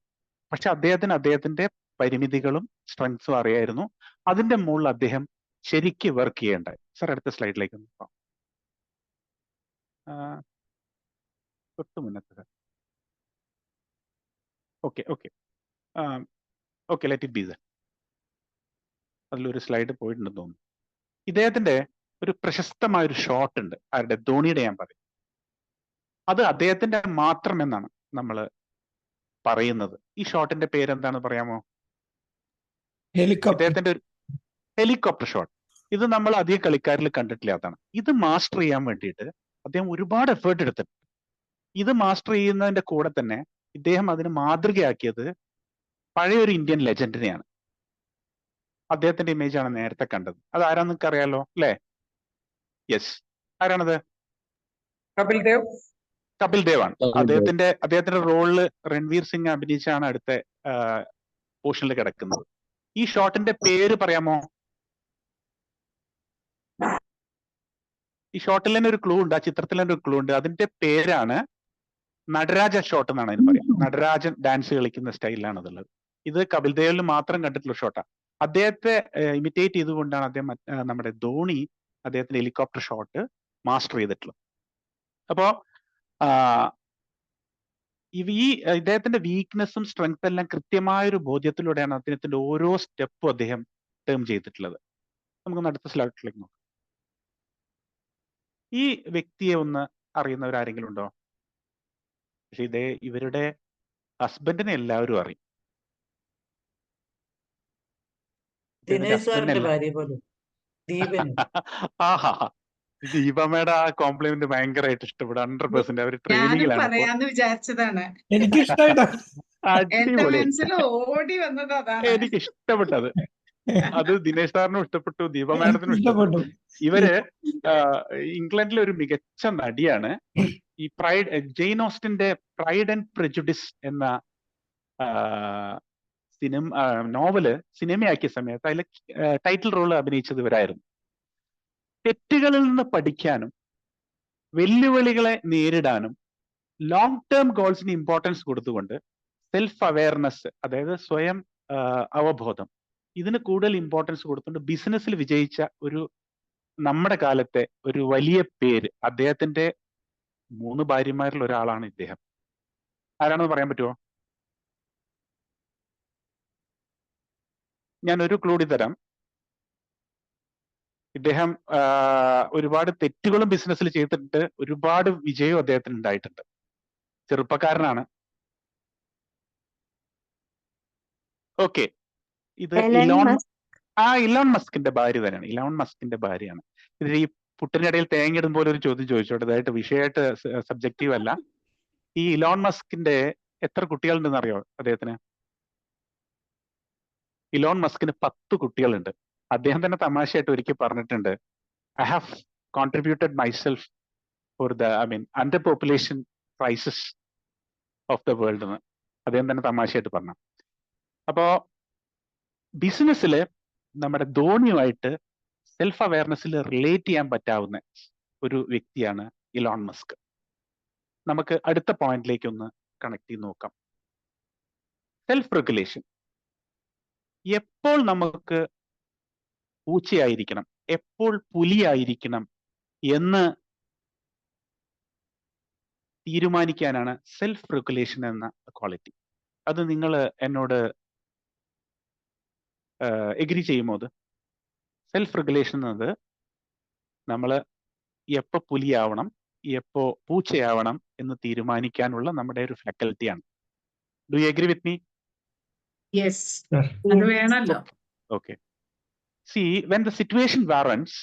പക്ഷെ അദ്ദേഹത്തിന്റെ പരിമിതികളും സ്ട്രെങ്സും അറിയായിരുന്നു. അതിന്റെ മുകളിൽ അദ്ദേഹം ശരിക്ക് വർക്ക് ചെയ്യേണ്ടായി. സർ, അടുത്ത സ്ലൈഡിലേക്ക് നോക്കാം. തൊട്ട് മുന്നത്തെ sir. Okay, let it be sir. അതിലൊരു സ്ലൈഡ് പോയിട്ടുണ്ടെന്ന് തോന്നുന്നു. ഇദ്ദേഹത്തിന്റെ ഒരു പ്രശസ്തമായ ഒരു ഷോട്ട് ഉണ്ട്. ആരുടെ? ധോണിയുടെ ഞാൻ പറയും. അത് അദ്ദേഹത്തിന്റെ മാത്രം എന്നാണ് നമ്മൾ പറയുന്നത്. ഈ ഷോട്ടിന്റെ പേരെന്താണെന്ന് പറയാമോ? ഹെലികോപ്റ്റർ. ഇദ്ദേഹത്തിന്റെ ഒരു ഹെലികോപ്റ്റർ ഷോട്ട്. ഇത് നമ്മൾ അധികം കളിക്കാരിൽ കണ്ടിട്ടില്ലാത്തതാണ്. ഇത് മാസ്റ്റർ ചെയ്യാൻ വേണ്ടിയിട്ട് അദ്ദേഹം ഒരുപാട് എഫേർട്ട് എടുത്തിട്ടുണ്ട്. ഇത് മാസ്റ്റർ ചെയ്യുന്നതിന്റെ കൂടെ തന്നെ ഇദ്ദേഹം അതിന് മാതൃകയാക്കിയത് പഴയൊരു ഇന്ത്യൻ ലെജൻഡിനെയാണ്. അദ്ദേഹത്തിന്റെ ഇമേജ് ആണ് നേരത്തെ കണ്ടത്. അത് ആരാന്ന് നിങ്ങൾക്ക് അറിയാലോ അല്ലേ? യെസ്, ആരാണത്? Kapil Dev. കപിൽ ദേവ് ആണ്. അദ്ദേഹത്തിന്റെ റോളില് രൺവീർ സിംഗ് അഭിനയിച്ചാണ് അടുത്ത പോർഷനിൽ കിടക്കുന്നത്. ഈ ഷോട്ടിന്റെ പേര് പറയാമോ? ഈ ഷോട്ടിൽ തന്നെ ഒരു ക്ലൂ ഉണ്ട്, ആ ചിത്രത്തിൽ തന്നെ ഒരു ക്ലൂ ഉണ്ട്. അതിന്റെ പേരാണ് നടരാജ ഷോട്ട് എന്നാണ് അതിന് പറയാം. നടരാജൻ ഡാൻസ് കളിക്കുന്ന സ്റ്റൈലിലാണ് അതുള്ളത്. ഇത് കപിൽ ദേവിൽ മാത്രം കണ്ടിട്ടുള്ള ഷോട്ടാണ്. അദ്ദേഹത്തെ ഇമിറ്റേറ്റ് ചെയ്തുകൊണ്ടാണ് അദ്ദേഹം നമ്മുടെ ധോണി അദ്ദേഹത്തിന്റെ ഹെലികോപ്റ്റർ ഷോട്ട് മാസ്റ്റർ ചെയ്തിട്ടുള്ളത്. അപ്പോ ഈ ഇദ്ദേഹത്തിന്റെ വീക്ക്നെസ്സും സ്ട്രെങ്ത് എല്ലാം കൃത്യമായൊരു ബോധ്യത്തിലൂടെയാണ് അദ്ദേഹത്തിന്റെ ഓരോ സ്റ്റെപ്പും അദ്ദേഹം ടേം ചെയ്തിട്ടുള്ളത്. നമുക്കൊന്ന് അടുത്ത സ്ലൈഡിലേക്ക് നോക്കാം. ഈ വ്യക്തിയെ ഒന്ന് അറിയുന്നവരാരെങ്കിലും ഉണ്ടോ? പക്ഷെ ഇവരുടെ ഹസ്ബൻഡിനെ എല്ലാവരും അറിയും. ദിനേശ് സാറിന്റെ ഭാര്യ പോലും, ദീപൻ. ആഹാ, ദീപമ്മയുടെ ആ കോംപ്ലിമെന്റ് ഭയങ്കരമായിട്ട് ഇഷ്ടപ്പെടും. 100% അവര് ട്രെയിനിങ്ങിലാണ്. പറയാന്ന് വിചാരിച്ചതാണ്. എനിക്ക് ഇഷ്ടമായിട്ടോ. എന്റെ അടിപൊളി, മനസ്സിൽ ഓടി വന്നത് അതാണ്. എനിക്ക് ഇഷ്ടപ്പെട്ടത്. അത് ദിനേശ് സാറിനും ഇഷ്ടപ്പെട്ടു, ദീപ മാഡത്തിനും ഇഷ്ടപ്പെട്ടു. ഇഷ്ടപ്പെട്ടു. ഇവര് ഇംഗ്ലണ്ടിലെ ഒരു മികച്ച നടിയാണ്. ഈ ജെയിൻ ഓസ്റ്റിന്റെ പ്രൈഡ് ആൻഡ് പ്രെജുഡിസ് എന്ന നോവല് സിനിമയാക്കിയ സമയത്ത് അതിലെ ടൈറ്റിൽ റോൾ അഭിനയിച്ചത് ഇവരായിരുന്നു. തെറ്റുകളിൽ നിന്ന് പഠിക്കാനും വെല്ലുവിളികളെ നേരിടാനും ലോങ് ടേം ഗോൾസിന് ഇമ്പോർട്ടൻസ് കൊടുത്തുകൊണ്ട് സെൽഫ് അവയർനെസ്, അതായത് സ്വയം അവബോധം, ഇതിന് കൂടുതൽ ഇമ്പോർട്ടൻസ് കൊടുത്തുകൊണ്ട് ബിസിനസ്സിൽ വിജയിച്ച ഒരു നമ്മുടെ കാലത്തെ ഒരു വലിയ പേര്. അദ്ദേഹത്തിന്റെ 3 ഭാര്യമാരിൽ ഒരാളാണ് ഇദ്ദേഹം. ആരാണെന്ന് പറയാൻ പറ്റുമോ? ഞാൻ ഒരു ക്ലൂടി തരാം. ഇദ്ദേഹം ഒരുപാട് തെറ്റുകളും ബിസിനസ്സിൽ ചെയ്തിട്ടുണ്ട്, ഒരുപാട് വിജയവും അദ്ദേഹത്തിന് ഉണ്ടായിട്ടുണ്ട്. ചെറുപ്പക്കാരനാണ്. ഓക്കെ, ഇത് ഇലോൺ മസ്കിന്റെ ഭാര്യ തന്നെയാണ്. ഇലോൺ മസ്കിന്റെ ഭാര്യയാണ്. ഇത് ഈ പുട്ടിനിടയിൽ തേങ്ങയിടും പോലെ ഒരു ചോദ്യം ചോദിച്ചോട്ടെ, അതായിട്ട് വിഷയമായിട്ട് സബ്ജക്റ്റീവ് അല്ല. ഈ ഇലോൺ മസ്കിന്റെ എത്ര കുട്ടികളുണ്ടെന്ന് അറിയോ അദ്ദേഹത്തിന്? ഇലോൺ മസ്കിന് 10 കുട്ടികളുണ്ട്. അദ്ദേഹം തന്നെ തമാശയായിട്ട് ഒരിക്കൽ പറഞ്ഞിട്ടുണ്ട്, I have contributed myself for under population crisis of the world എന്ന് അദ്ദേഹം തന്നെ തമാശയായിട്ട് പറഞ്ഞു. അപ്പോ ബിസിനസ്സില് നമ്മുടെ ധോണിയുമായിട്ട് സെൽഫ് അവയർനെസ്സിൽ റിലേറ്റ് ചെയ്യാൻ പറ്റാവുന്ന ഒരു വ്യക്തിയാണ് ഇലോൺ മസ്ക്. നമുക്ക് അടുത്ത പോയിന്റിലേക്ക് ഒന്ന് കണക്ട് ചെയ്ത് നോക്കാം. Self regulation. എപ്പോൾ നമുക്ക് പൂച്ചയായിരിക്കണം, എപ്പോൾ പുലിയായിരിക്കണം എന്ന് തീരുമാനിക്കാനാണ് സെൽഫ് റെഗുലേഷൻ എന്ന ക്വാളിറ്റി. അത് നിങ്ങൾ എന്നോട് എഗ്രി ചെയ്യുമോ? അത് സെൽഫ് റെഗുലേഷൻ എന്നത് നമ്മൾ എപ്പോ പുലിയാവണം, എപ്പോ പൂച്ചയാവണം എന്ന് തീരുമാനിക്കാനുള്ള നമ്മുടെ ഒരു ഫാക്കൽറ്റിയാണ്. Do you agree with me? Yes, അത് വേണമല്ലോ. Okay, see when the situation warrants,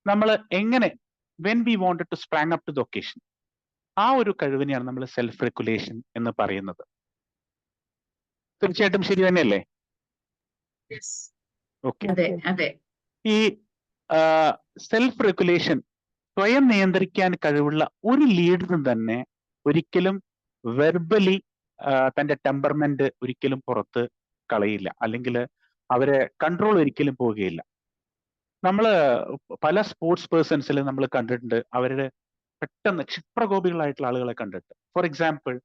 നമ്മൾ എങ്ങനെ when we wanted to sprang up to the occasion, ആ ഒരു കഴിവിനെയാണ് നമ്മൾ സെൽഫ് റെഗുലേഷൻ എന്ന് പറയുന്നത്. തീർച്ചയായിട്ടും ശരി തന്നെയല്ലേ? ഓക്കെ, ഈ സെൽഫ് റെഗുലേഷൻ, സ്വയം നിയന്ത്രിക്കാൻ കഴിവുള്ള ഒരു ലീഡറും തന്നെ ഒരിക്കലും വെർബലി തന്റെ ടെമ്പർമെന്റ് ഒരിക്കലും പുറത്ത് കളയില്ല, അല്ലെങ്കിൽ അവരെ കൺട്രോൾ ഒരിക്കലും പോവുകയില്ല. നമ്മൾ പല സ്പോർട്സ് പേഴ്സൺസിൽ നമ്മൾ കണ്ടിട്ടുണ്ട്, അവരുടെ പെട്ടെന്ന് ക്ഷിപ്രകോപികളായിട്ടുള്ള ആളുകളെ കണ്ടിട്ട്. ഫോർ എക്സാമ്പിൾ,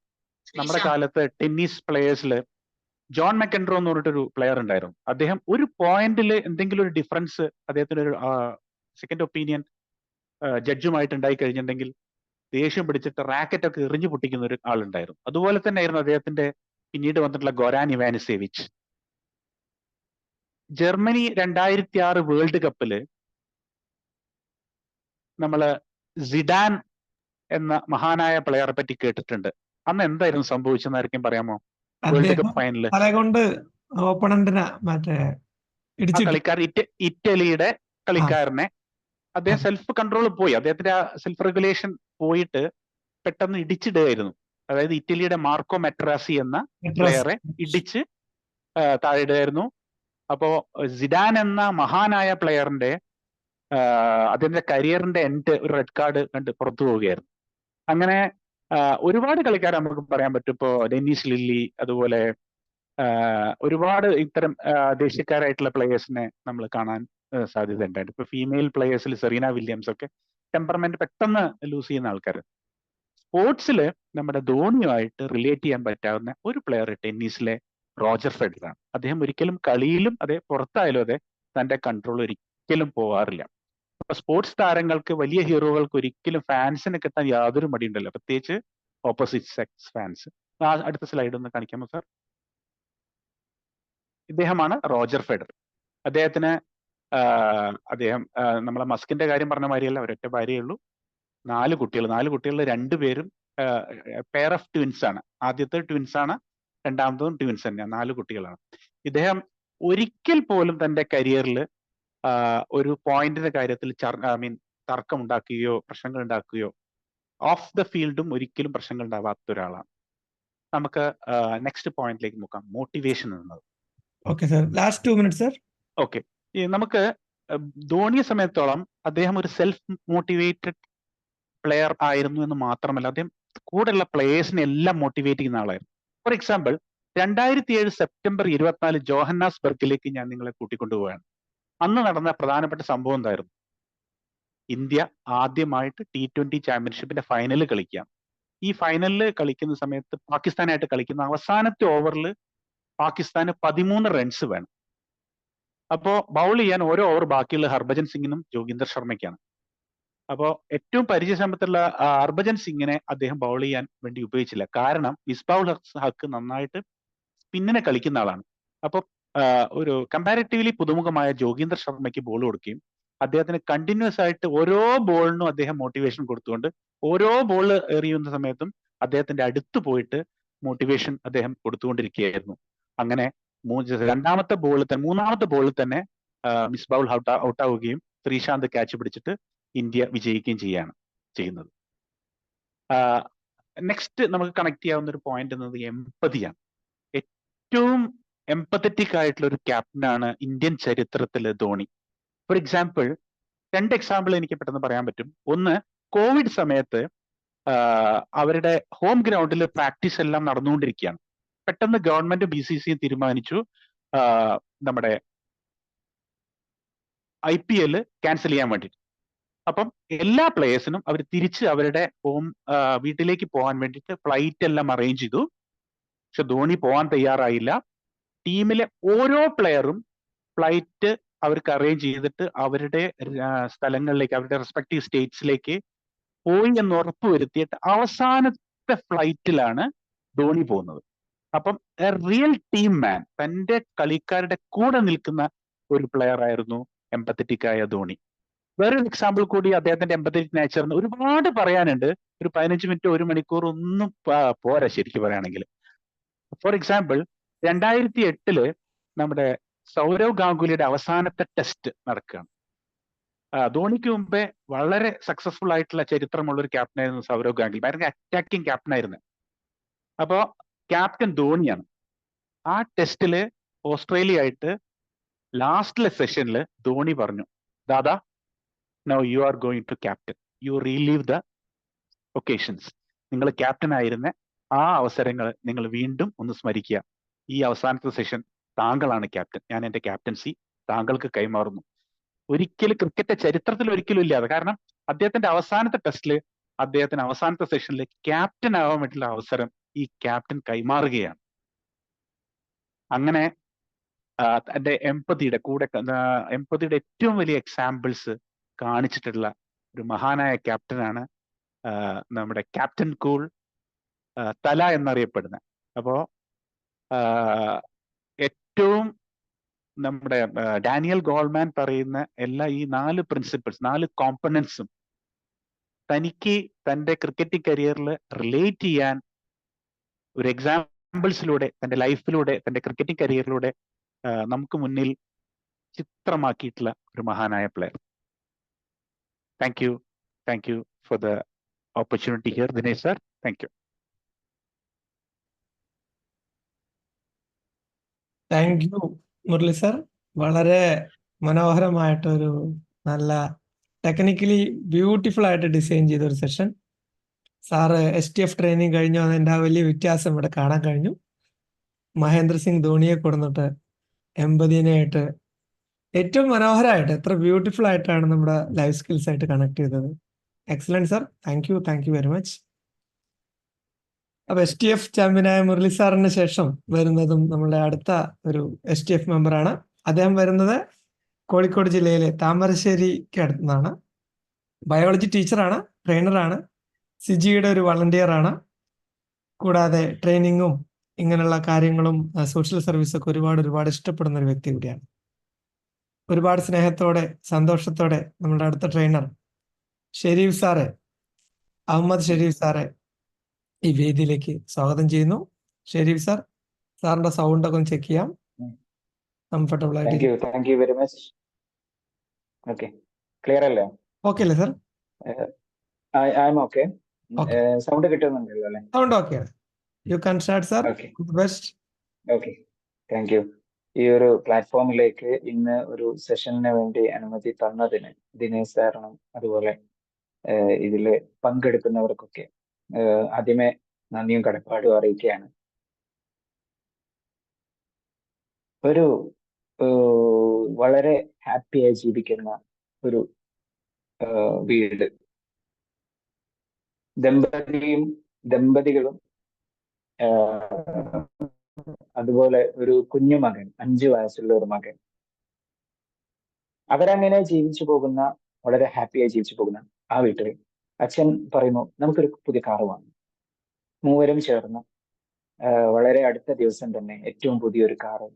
നമ്മുടെ കാലത്ത് ടെന്നീസ് പ്ലേയേഴ്സിൽ ജോൺ മെക്കൻഡ്രോ എന്ന് പറഞ്ഞിട്ടൊരു പ്ലെയർ ഉണ്ടായിരുന്നു. അദ്ദേഹം ഒരു പോയിന്റിൽ എന്തെങ്കിലും ഒരു ഡിഫറൻസ് അദ്ദേഹത്തിന് ഒരു സെക്കൻഡ് ഒപ്പീനിയൻ ജഡ്ജുമായിട്ട് ഉണ്ടായി കഴിഞ്ഞിട്ടുണ്ടെങ്കിൽ ദേഷ്യം പിടിച്ചിട്ട് റാക്കറ്റ് ഒക്കെ എറിഞ്ഞു പൊട്ടിക്കുന്ന ഒരു ആളുണ്ടായിരുന്നു. അതുപോലെ തന്നെ ആയിരുന്നു അദ്ദേഹത്തിന്റെ പിന്നീട് വന്നിട്ടുള്ള ഗോരാൻ ഇവാനിസേവിച്ച്. ജർമ്മനി 2006 വേൾഡ് കപ്പില് നമ്മള് സിഡാൻ എന്ന മഹാനായ പ്ലെയറെ പറ്റി കേട്ടിട്ടുണ്ട്. അന്ന് എന്തായിരുന്നു സംഭവിച്ചെന്ന് ആർക്കും പറയാമോ? വേൾഡ് കപ്പ് ഫൈനല് തലകൊണ്ട് ഓപ്പണന്റിനെ മറ്റേ ആ ഇടിച്ചിട്ടു. കളിക്കാരൻ ഇറ്റലിയുടെ കളിക്കാരനെ അദ്ദേഹം അതെ. സെൽഫ് കൺട്രോൾ പോയി, അദ്ദേഹത്തിന്റെ ആ സെൽഫ് റെഗുലേഷൻ പോയിട്ട് പെട്ടെന്ന് ഇടിച്ചിടുകയായിരുന്നു. അതായത് ഇറ്റലിയുടെ മാർക്കോ മെട്രാസി എന്ന പ്ലെയറെ ഇടിച്ച് താഴെ ഇടുകയായിരുന്നു. അപ്പോ സിഡാൻ എന്ന മഹാനായ പ്ലെയറിന്റെ അദ്ദേഹത്തിന്റെ കരിയറിന്റെ എൻഡ് ഒരു റെഡ് കാർഡ് കണ്ട് പുറത്തു പോവുകയായിരുന്നു. അങ്ങനെ ഒരുപാട് കളിക്കാരെ നമുക്ക് പറയാൻ പറ്റും. ഇപ്പോ ഡെന്നിസ് ലില്ലി, അതുപോലെ ഒരുപാട് ഇത്തരം ദേശീയക്കാരായിട്ടുള്ള പ്ലേയേഴ്സിനെ നമ്മൾ കാണാൻ സാധ്യത ഉണ്ടായിട്ട്. ഇപ്പൊ ഫീമെയിൽ പ്ലേയേഴ്സിൽ സെറീന വില്യംസ് ഒക്കെ ടെമ്പർമെന്റ് പെട്ടെന്ന് ലൂസ് ചെയ്യുന്ന ആൾക്കാർ. സ്പോർട്സിൽ നമ്മുടെ ധോണിയുമായിട്ട് റിലേറ്റ് ചെയ്യാൻ പറ്റാവുന്ന ഒരു പ്ലെയർ ടെന്നീസിലെ റോജർ ഫെഡററാണ്. അദ്ദേഹം ഒരിക്കലും കളിയിലും അതെ പുറത്തായാലും അതെ തന്റെ കൺട്രോൾ ഒരിക്കലും പോവാറില്ല. അപ്പൊ സ്പോർട്സ് താരങ്ങൾക്ക്, വലിയ ഹീറോകൾക്ക് ഒരിക്കലും ഫാൻസിനെ കിട്ടാൻ യാതൊരു മടിയുണ്ടല്ലോ, പ്രത്യേകിച്ച് ഓപ്പോസിറ്റ് സെക്സ് ഫാൻസ്. അടുത്ത സ്ലൈഡ് ഒന്ന് കാണിക്കാമോ സാർ? ഇദ്ദേഹമാണ് റോജർ ഫെഡറർ. അദ്ദേഹത്തിന് അദ്ദേഹം നമ്മളെ മസ്കിന്റെ കാര്യം പറഞ്ഞ മാതിരിയല്ല, ഒരൊറ്റ ഭാര്യയേ ഉള്ളൂ, 4 കുട്ടികൾ. 4 കുട്ടികളിൽ 2 പേരും പെയർ ഓഫ് ട്വിൻസ് ആണ്. ആദ്യത്തെ ട്വിൻസ് ആണ്, രണ്ടാമത്തതും ട്വിൻസ് തന്നെയാണ്. 4 കുട്ടികളാണ്. ഇദ്ദേഹം ഒരിക്കൽ പോലും തന്റെ കരിയറിൽ ഒരു പോയിന്റിന്റെ കാര്യത്തിൽ തർക്കം ഉണ്ടാക്കുകയോ പ്രശ്നങ്ങൾ ഉണ്ടാക്കുകയോ ഓഫ് ദ ഫീൽഡും ഒരിക്കലും പ്രശ്നങ്ങൾ ഉണ്ടാവാത്ത ഒരാളാണ്. നമുക്ക് നെക്സ്റ്റ് പോയിന്റിലേക്ക് നോക്കാം, മോട്ടിവേഷൻ എന്നത്. Okay sir, last 2 minutes sir. Okay, നമുക്ക് ധോണിയെ സമയത്തോളം അദ്ദേഹം ഒരു സെൽഫ് മോട്ടിവേറ്റഡ് പ്ലെയർ ആയിരുന്നു എന്ന് മാത്രമല്ല, അദ്ദേഹം കൂടെയുള്ള പ്ലേയേഴ്സിനെ എല്ലാം മോട്ടിവേറ്റ് ചെയ്യുന്ന ആളായിരുന്നു. ഫോർ എക്സാമ്പിൾ 2007 സെപ്റ്റംബർ 24 ജോഹന്നാസ്ബർഗിലേക്ക് ഞാൻ നിങ്ങളെ കൂട്ടിക്കൊണ്ടുപോവുകയാണ്. അന്ന് നടന്ന പ്രധാനപ്പെട്ട സംഭവം എന്തായിരുന്നു? ഇന്ത്യ ആദ്യമായിട്ട് T20 ചാമ്പ്യൻഷിപ്പിന്റെ ഫൈനൽ കളിക്കാം. ഈ ഫൈനലിൽ കളിക്കുന്ന സമയത്ത് പാകിസ്ഥാനായിട്ട് കളിക്കുന്ന അവസാനത്തെ ഓവറിൽ പാകിസ്ഥാന് 13 റൺസ് വേണം. അപ്പോ ബൗൾ ചെയ്യാൻ ഓരോ ഓവർ ബാക്കിയുള്ള ഹർഭജൻ സിംഗിനും ജോഗീന്ദർ ശർമ്മയ്ക്കാണ്. അപ്പോൾ ഏറ്റവും പരിചയസമ്പത്തുള്ള ഹർഭജൻ സിംഗിനെ അദ്ദേഹം ബൗൾ ചെയ്യാൻ വേണ്ടി ഉപയോഗിച്ചില്ല. കാരണം മിസ്ബാഉൽ ഹക്ക് നന്നായിട്ട് സ്പിന്നിനെ കളിക്കുന്ന ആളാണ്. അപ്പൊ ഒരു കമ്പാരിറ്റീവ്ലി പുതുമുഖമായ ജോഗീന്ദർ ശർമ്മയ്ക്ക് ബോൾ കൊടുക്കുകയും അദ്ദേഹത്തിന് കണ്ടിന്യൂസ് ആയിട്ട് ഓരോ ബോളിനും അദ്ദേഹം മോട്ടിവേഷൻ കൊടുത്തുകൊണ്ട് ഓരോ ബോൾ എറിയുന്ന സമയത്തും അദ്ദേഹത്തിന്റെ അടുത്ത് പോയിട്ട് മോട്ടിവേഷൻ അദ്ദേഹം കൊടുത്തുകൊണ്ടിരിക്കുകയായിരുന്നു. അങ്ങനെ മൂന്നാമത്തെ ബോളിൽ തന്നെ മിസ്ബാഉൽ ഔട്ടാവുകയും ശ്രീശാന്ത് ക്യാച്ച് പിടിച്ചിട്ട് ഇന്ത്യ വിജയിക്കുകയും ചെയ്യുന്നത്. നെക്സ്റ്റ് നമുക്ക് കണക്ട് ചെയ്യാവുന്ന ഒരു പോയിന്റ് എന്നത് എംപതിയാണ്. ഏറ്റവും എംപത്തറ്റിക് ആയിട്ടുള്ള ഒരു ക്യാപ്റ്റനാണ് ഇന്ത്യൻ ചരിത്രത്തിൽ ധോണി. ഫോർ എക്സാമ്പിൾ 2 എക്സാമ്പിൾ എനിക്ക് പെട്ടെന്ന് പറയാൻ പറ്റും. ഒന്ന്, കോവിഡ് സമയത്ത് അവരുടെ ഹോം ഗ്രൗണ്ടിൽ പ്രാക്ടീസ് എല്ലാം നടന്നുകൊണ്ടിരിക്കുകയാണ്. പെട്ടെന്ന് ഗവൺമെന്റ് BCCI തീരുമാനിച്ചു നമ്മുടെ IPL ക്യാൻസൽ ചെയ്യാൻ വേണ്ടിയിട്ട്. അപ്പം എല്ലാ പ്ലേയേഴ്സിനും അവർ തിരിച്ച് അവരുടെ വീട്ടിലേക്ക് പോകാൻ വേണ്ടിയിട്ട് ഫ്ലൈറ്റ് എല്ലാം അറേഞ്ച് ചെയ്തു. പക്ഷെ ധോണി പോകാൻ തയ്യാറായില്ല. ടീമിലെ ഓരോ പ്ലെയറും ഫ്ലൈറ്റ് അവർക്ക് അറേഞ്ച് ചെയ്തിട്ട് അവരുടെ സ്ഥലങ്ങളിലേക്ക്, അവരുടെ റെസ്പെക്റ്റീവ് സ്റ്റേറ്റ്സിലേക്ക് പോയി എന്ന് ഉറപ്പ് വരുത്തിയിട്ട് അവസാനത്തെ ഫ്ലൈറ്റിലാണ് ധോണി പോകുന്നത്. അപ്പം എ റിയൽ ടീം മാൻ, തന്റെ കളിക്കാരുടെ കൂടെ നിൽക്കുന്ന ഒരു പ്ലെയർ ആയിരുന്നു എംപത്തറ്റിക് ആയ ധോണി. വേറൊരു എക്സാമ്പിൾ കൂടി അദ്ദേഹത്തിന്റെ എംപത്തറ്റിക് നേച്ചറിന് ഒരുപാട് പറയാനുണ്ട്. ഒരു 15 മിനിറ്റ് 1 മണിക്കൂർ ഒന്നും പോരാ ശരിക്കും പറയുകയാണെങ്കിൽ. ഫോർ എക്സാമ്പിൾ 2008 നമ്മുടെ സൗരവ് ഗാംഗുലിയുടെ അവസാനത്തെ ടെസ്റ്റ് നടക്കുകയാണ്. ധോണിക്ക് മുമ്പേ വളരെ സക്സസ്ഫുൾ ആയിട്ടുള്ള ചരിത്രമുള്ള ഒരു ക്യാപ്റ്റനായിരുന്നു സൗരവ് ഗാംഗുലി. ഭയങ്കര അറ്റാക്കിംഗ് ക്യാപ്റ്റനായിരുന്നു. അപ്പോ ക്യാപ്റ്റൻ ധോണിയാണ്. ആ ടെസ്റ്റില് ഓസ്ട്രേലിയ ആയിട്ട് ലാസ്റ്റിലെ സെഷനിൽ ധോണി പറഞ്ഞു, Dada now you are going to captain, you relieve the occasions. നിങ്ങൾ ക്യാപ്റ്റൻ ആയിരുന്ന ആ അവസരങ്ങൾ നിങ്ങൾ വീണ്ടും ഒന്ന് സ്മരിക്കുക. ഈ അവസാനത്തെ സെഷൻ താങ്കളാണ് ക്യാപ്റ്റൻ, ഞാൻ എന്റെ ക്യാപ്റ്റൻസി താങ്കൾക്ക് കൈമാറുന്നു. ഒരിക്കലും ക്രിക്കറ്റ് ചരിത്രത്തിൽ ഒരിക്കലും ഇല്ലാതെ, കാരണം അദ്ദേഹത്തിന്റെ അവസാനത്തെ ടെസ്റ്റില് അദ്ദേഹത്തിന് അവസാനത്തെ സെഷനിൽ ക്യാപ്റ്റൻ ആവാൻ വേണ്ടിയുള്ള അവസരം ഈ ക്യാപ്റ്റൻ കൈമാറുകയാണ്. അങ്ങനെ തന്റെ എംപതിയുടെ ഏറ്റവും വലിയ എക്സാമ്പിൾസ് കാണിച്ചിട്ടുള്ള ഒരു മഹാനായ ക്യാപ്റ്റനാണ് നമ്മുടെ ക്യാപ്റ്റൻ കൂൾ, തല എന്നറിയപ്പെടുന്ന. അപ്പോ ഏറ്റവും നമ്മുടെ ഡാനിയൽ ഗോൾമാൻ പറയുന്ന ഈ 4 പ്രിൻസിപ്പിൾസ്, 4 കോമ്പണൻസും തനിക്ക് തന്റെ ക്രിക്കറ്റിംഗ് കരിയറിൽ റിലേറ്റ് ചെയ്യാൻ ഒരു എക്സാമ്പിൾസിലൂടെ, തന്റെ ലൈഫിലൂടെ, തന്റെ ക്രിക്കറ്റിംഗ് കരിയറിലൂടെ നമുക്ക് മുന്നിൽ ചിത്രമാക്കിയിട്ടുള്ള ഒരു മഹാനായ player. Thank you for the opportunity here Dinesh sir. Thank U. Thank you Murali sir. വളരെ മനോഹരമായിട്ടൊരു നല്ല ടെക്നിക്കലി ബ്യൂട്ടിഫുൾ ആയിട്ട് ഡിസൈൻ ചെയ്ത ഒരു സെഷൻ. സാറ് STF ട്രെയിനിങ് കഴിഞ്ഞു അതിൻ്റെ ആ വലിയ വ്യത്യാസം ഇവിടെ കാണാൻ കഴിഞ്ഞു. മഹേന്ദ്ര സിംഗ് ധോണിയെ കൊടുത്തിട്ട് എമ്പതിനായിട്ട് ഏറ്റവും മനോഹരമായിട്ട് എത്ര ബ്യൂട്ടിഫുൾ ആയിട്ടാണ് നമ്മുടെ ലൈഫ് സ്കിൽസ് ആയിട്ട് കണക്ട് ചെയ്തത്. Excellent sir. Thank you very much. അപ്പൊ STF ചാമ്പ്യനായ മുരളി സാറിന് ശേഷം വരുന്നതും നമ്മളുടെ അടുത്ത ഒരു STF മെമ്പറാണ്. അദ്ദേഹം വരുന്നത് കോഴിക്കോട് ജില്ലയിലെ താമരശ്ശേരിക്ക് അടുത്തുനിന്നാണ്. ബയോളജി ടീച്ചറാണ്, ട്രെയിനറാണ്, സിജിയുടെ ഒരു വളണ്ടിയർ ആണ്. കൂടാതെ ട്രെയിനിങ്ങും ഇങ്ങനെയുള്ള കാര്യങ്ങളും സോഷ്യൽ സർവീസൊക്കെ ഒരുപാട് ഇഷ്ടപ്പെടുന്ന ഒരു വ്യക്തി കൂടിയാണ്. ഒരുപാട് സ്നേഹത്തോടെ സന്തോഷത്തോടെ നമ്മുടെ അടുത്ത ട്രെയിനർ ഷെരീഫ് സാറെ, അഹമ്മദ് ഷെരീഫ് സാറെ ഈ വേദിയിലേക്ക് സ്വാഗതം ചെയ്യുന്നു. ഷെരീഫ് സാർ, സാറിന്റെ സൗണ്ട് ഒക്കെ ഒന്ന് ചെക്ക് ചെയ്യാം. കംഫർട്ടബിൾ ആയിട്ട്. Thank you very much. Okay, clear അല്ലേ? ഓക്കെ അല്ലേ sir? I am okay. Sound കിട്ടുന്നുണ്ടല്ലോ അല്ലേ? Sound okay. You can start sir. Okay, best. Okay, thank you. ഈ ഒരു പ്ലാറ്റ്ഫോമിലേക്ക് ഇന്ന് ഒരു സെഷന് വേണ്ടി അനുമതി തന്നതിന് ദിനേശ് സാറിനും അതുപോലെ ഇതില് പങ്കെടുക്കുന്നവർക്കൊക്കെ ആദ്യമേ നന്ദിയും കടപ്പാടും അറിയിക്കുകയാണ്. ഒരു വളരെ ഹാപ്പിയായി ജീവിക്കുന്ന ഒരു വീട്, ദമ്പതികളും അതുപോലെ ഒരു കുഞ്ഞു മകൻ, 5 വയസ്സുള്ള ഒരു മകൻ, അവരങ്ങനെ ജീവിച്ചു പോകുന്ന, വളരെ ഹാപ്പിയായി ജീവിച്ചു പോകുന്ന ആ വീട്ടിൽ അച്ഛൻ പറയുന്നു, നമുക്കൊരു പുതിയ കാറ് വാങ്ങും. മൂവരും ചേർന്ന് വളരെ അടുത്ത ദിവസം തന്നെ ഏറ്റവും പുതിയൊരു കാറ്,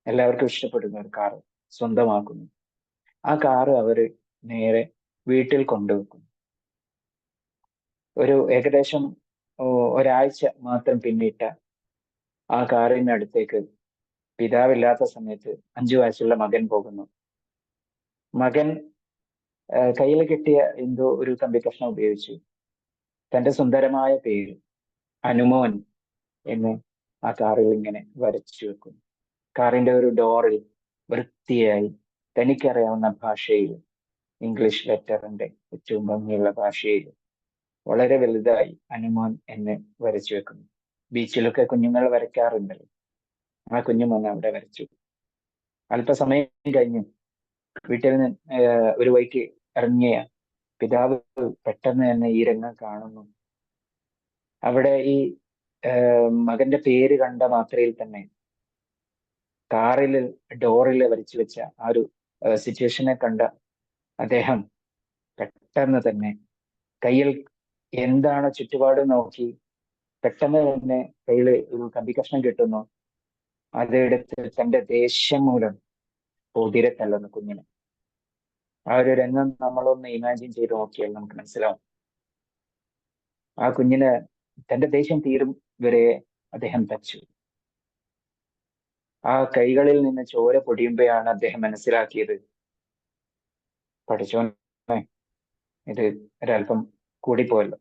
എല്ലാവർക്കും ഇഷ്ടപ്പെടുന്ന ഒരു കാറ് സ്വന്തമാക്കുന്നു. ആ കാറ് അവര് നേരെ വീട്ടിൽ കൊണ്ടുവെക്കുന്നു. ഏകദേശം ഒരാഴ്ച മാത്രം പിന്നിട്ട ആ കാറിന് അടുത്തേക്ക് പിതാവില്ലാത്ത സമയത്ത് 5 വയസ്സുള്ള മകൻ പോകുന്നു. മകൻ കയ്യിൽ കിട്ടിയ എന്തോ ഒരു കമ്പി കഷ്ണം ഉപയോഗിച്ച് തന്റെ സുന്ദരമായ പേര് അനുമോൻ എന്ന് ആ കാറിൽ ഇങ്ങനെ വരച്ചു വെക്കുന്നു. കാറിന്റെ ഒരു ഡോറിൽ വൃത്തിയായി തനിക്കറിയാവുന്ന ഭാഷയിൽ, ഇംഗ്ലീഷ് ലെറ്ററിന്റെ ഏറ്റവും ഭംഗിയുള്ള ഭാഷയിൽ വളരെ വലുതായി അനുമോൻ എന്ന് വരച്ചു വെക്കുന്നു. ബീച്ചിലൊക്കെ കുഞ്ഞുങ്ങൾ വരയ്ക്കാറുണ്ടല്ലോ, ആ കുഞ്ഞുമോൻ അവിടെ വരച്ചു. അല്പസമയം കഴിഞ്ഞ് വീട്ടിൽ നിന്ന് ഒരു വഴിക്ക് ഇറങ്ങിയ പിതാവ് പെട്ടെന്ന് തന്നെ ഈ രംഗം കാണുന്നു. അവിടെ ഈ മകന്റെ പേര് കണ്ട മാത്രയിൽ തന്നെ കാറിൽ ഡോറിൽ വരച്ചു വെച്ച ആ ഒരു സിറ്റുവേഷനെ കണ്ട അദ്ദേഹം പെട്ടെന്ന് തന്നെ കയ്യിൽ എന്താണ് ചുറ്റുപാട് നോക്കി പെട്ടെന്ന് തന്നെ കയ്യിൽ ഒരു കമ്പി കഷ്ണം കിട്ടുന്നു. അതെടുത്ത് തന്റെ ദേഷ്യം മൂലം പൊതിരെ തള്ളുന്നു കുഞ്ഞിനെ. ആ ഒരു രംഗം നമ്മളൊന്ന് ഇമാജിൻ ചെയ്ത് നോക്കിയാൽ നമുക്ക് മനസ്സിലാവും. ആ കുഞ്ഞിന് തന്റെ ദേഷ്യം തീരും വരെ അദ്ദേഹം തച്ചു. ആ കൈകളിൽ നിന്ന് ചോര പൊടിയുമ്പോഴാണ് അദ്ദേഹം മനസ്സിലാക്കിയത്, പഠിച്ചോനെ, ഇത് ഒരല്പം കൂടിപ്പോയല്ലോ.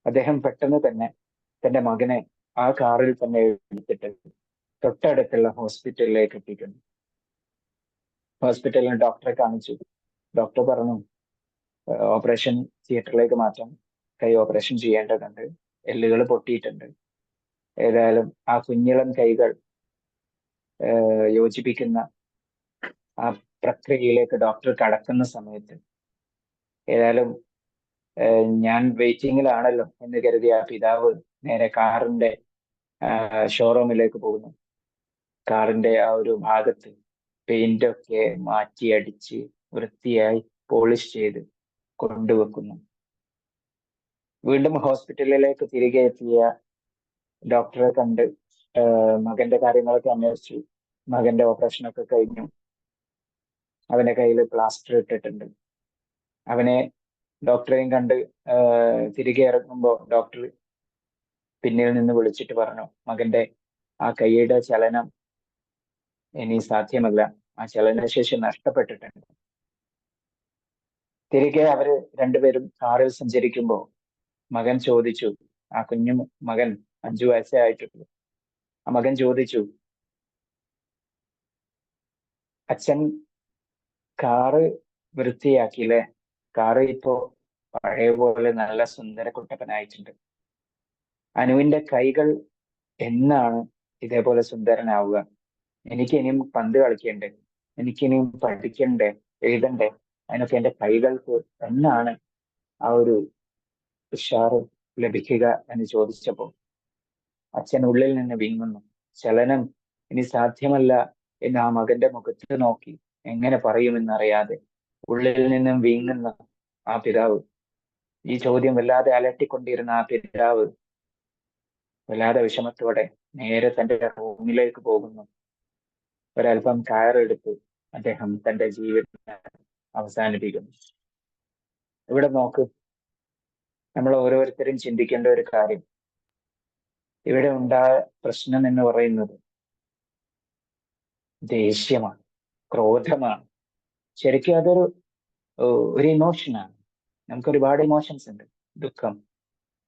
അദ്ദേഹം പെട്ടെന്ന് തന്നെ തന്റെ മകനെ ആ കാറിൽ തന്നെ എടുത്തിട്ട് തൊട്ടടുത്തുള്ള ഹോസ്പിറ്റലിലേക്ക് എത്തിക്കുന്നു. ഹോസ്പിറ്റലിൽ ഡോക്ടറെ കാണിച്ചു. ഡോക്ടർ പറഞ്ഞു, ഓപ്പറേഷൻ തിയേറ്ററിലേക്ക് മാറ്റാം, കൈ ഓപ്പറേഷൻ ചെയ്യേണ്ടതുണ്ട്, എല്ലുകൾ പൊട്ടിയിട്ടുണ്ട്. ഏതായാലും ആ കുഞ്ഞിളം കൈകൾ യോജിപ്പിക്കുന്ന ആ പ്രക്രിയയിലേക്ക് ഡോക്ടർ കടക്കുന്ന സമയത്ത് ഏതായാലും ഞാൻ വെയിറ്റിങ്ങിലാണല്ലോ എന്ന് കരുതി ആ പിതാവ് നേരെ കാറിന്റെ ഷോറൂമിലേക്ക് പോകുന്നു. കാറിന്റെ ആ ഒരു ഭാഗത്ത് പെയിന്റ് ഒക്കെ മാറ്റി അടിച്ച് വൃത്തിയായി പോളിഷ് ചെയ്ത് കൊണ്ടുവെക്കുന്നു. വീണ്ടും ഹോസ്പിറ്റലിലേക്ക് തിരികെ എത്തിയ ഡോക്ടറെ കണ്ട് മകന്റെ കാര്യങ്ങളൊക്കെ അന്വേഷിച്ചു. മകന്റെ ഓപ്പറേഷനൊക്കെ കഴിഞ്ഞു. അവന്റെ കയ്യിൽ പ്ലാസ്റ്റർ ഇട്ടിട്ടുണ്ട്. അവനെ ഡോക്ടറെയും കണ്ട് തിരികെ ഇറങ്ങുമ്പോൾ ഡോക്ടർ പിന്നിൽ നിന്ന് വിളിച്ചിട്ട് പറഞ്ഞു, മകന്റെ ആ കൈയുടെ ചലനം ഇനി സാധ്യമല്ല, ആ ചലനശേഷി നഷ്ടപ്പെട്ടിട്ടുണ്ട്. തിരികെ അവര് രണ്ടുപേരും കാറിൽ സഞ്ചരിക്കുമ്പോൾ മകൻ ചോദിച്ചു, ആ കുഞ്ഞു മകൻ 5 വയസ്സേ ആയിട്ടുള്ളൂ, ആ മകൻ ചോദിച്ചു, അച്ഛൻ കാറ് വൃത്തിയാക്കിയില്ലേ? കാറ് ഇപ്പോ പഴയ പോലെ നല്ല സുന്ദര കുട്ടപ്പനായിട്ടുണ്ട്. അനുവിന്റെ കൈകൾ എന്നാണ് ഇതേപോലെ സുന്ദരനാവുക? എനിക്ക് ഇനിയും പന്ത് കളിക്കണ്ടേ, എനിക്കിനിയും പഠിക്കണ്ടേ, എഴുതണ്ടേ, അതിനൊക്കെ എന്റെ കൈകൾക്ക് എന്നാണ് ആ ഒരു ഉഷാറ് ലഭിക്കുക എന്ന് ചോദിച്ചപ്പോ അച്ഛൻ ഉള്ളിൽ നിന്ന് വിങ്ങുന്നു. ചലനം ഇനി സാധ്യമല്ല എന്ന് ആ മകന്റെ മുഖത്ത് നോക്കി എങ്ങനെ പറയുമെന്നറിയാതെ ഉള്ളിൽ നിന്നും വീങ്ങുന്ന ആ പിതാവ്, ഈ ചോദ്യം വല്ലാതെ അലട്ടിക്കൊണ്ടിരുന്ന ആ പിതാവ് വല്ലാതെ വിഷമത്തോടെ നേരെ തന്റെ റൂമിലേക്ക് പോകുന്നു. ഒരൽപ്പം കയറെടുത്ത് അദ്ദേഹം തന്റെ ജീവിതം അവസാനിപ്പിക്കുന്നു. ഇവിടെ നോക്ക്, നമ്മൾ ഓരോരുത്തരും ചിന്തിക്കേണ്ട ഒരു കാര്യം, ഇവിടെ ഉണ്ടായ പ്രശ്നം എന്ന് പറയുന്നത് ദേഷ്യമാണ്, ക്രോധമാണ്. ശരിക്കും അതൊരു ഒരു ഇമോഷനാണ്. നമുക്ക് ഒരുപാട് ഇമോഷൻസ് ഉണ്ട്, ദുഃഖം,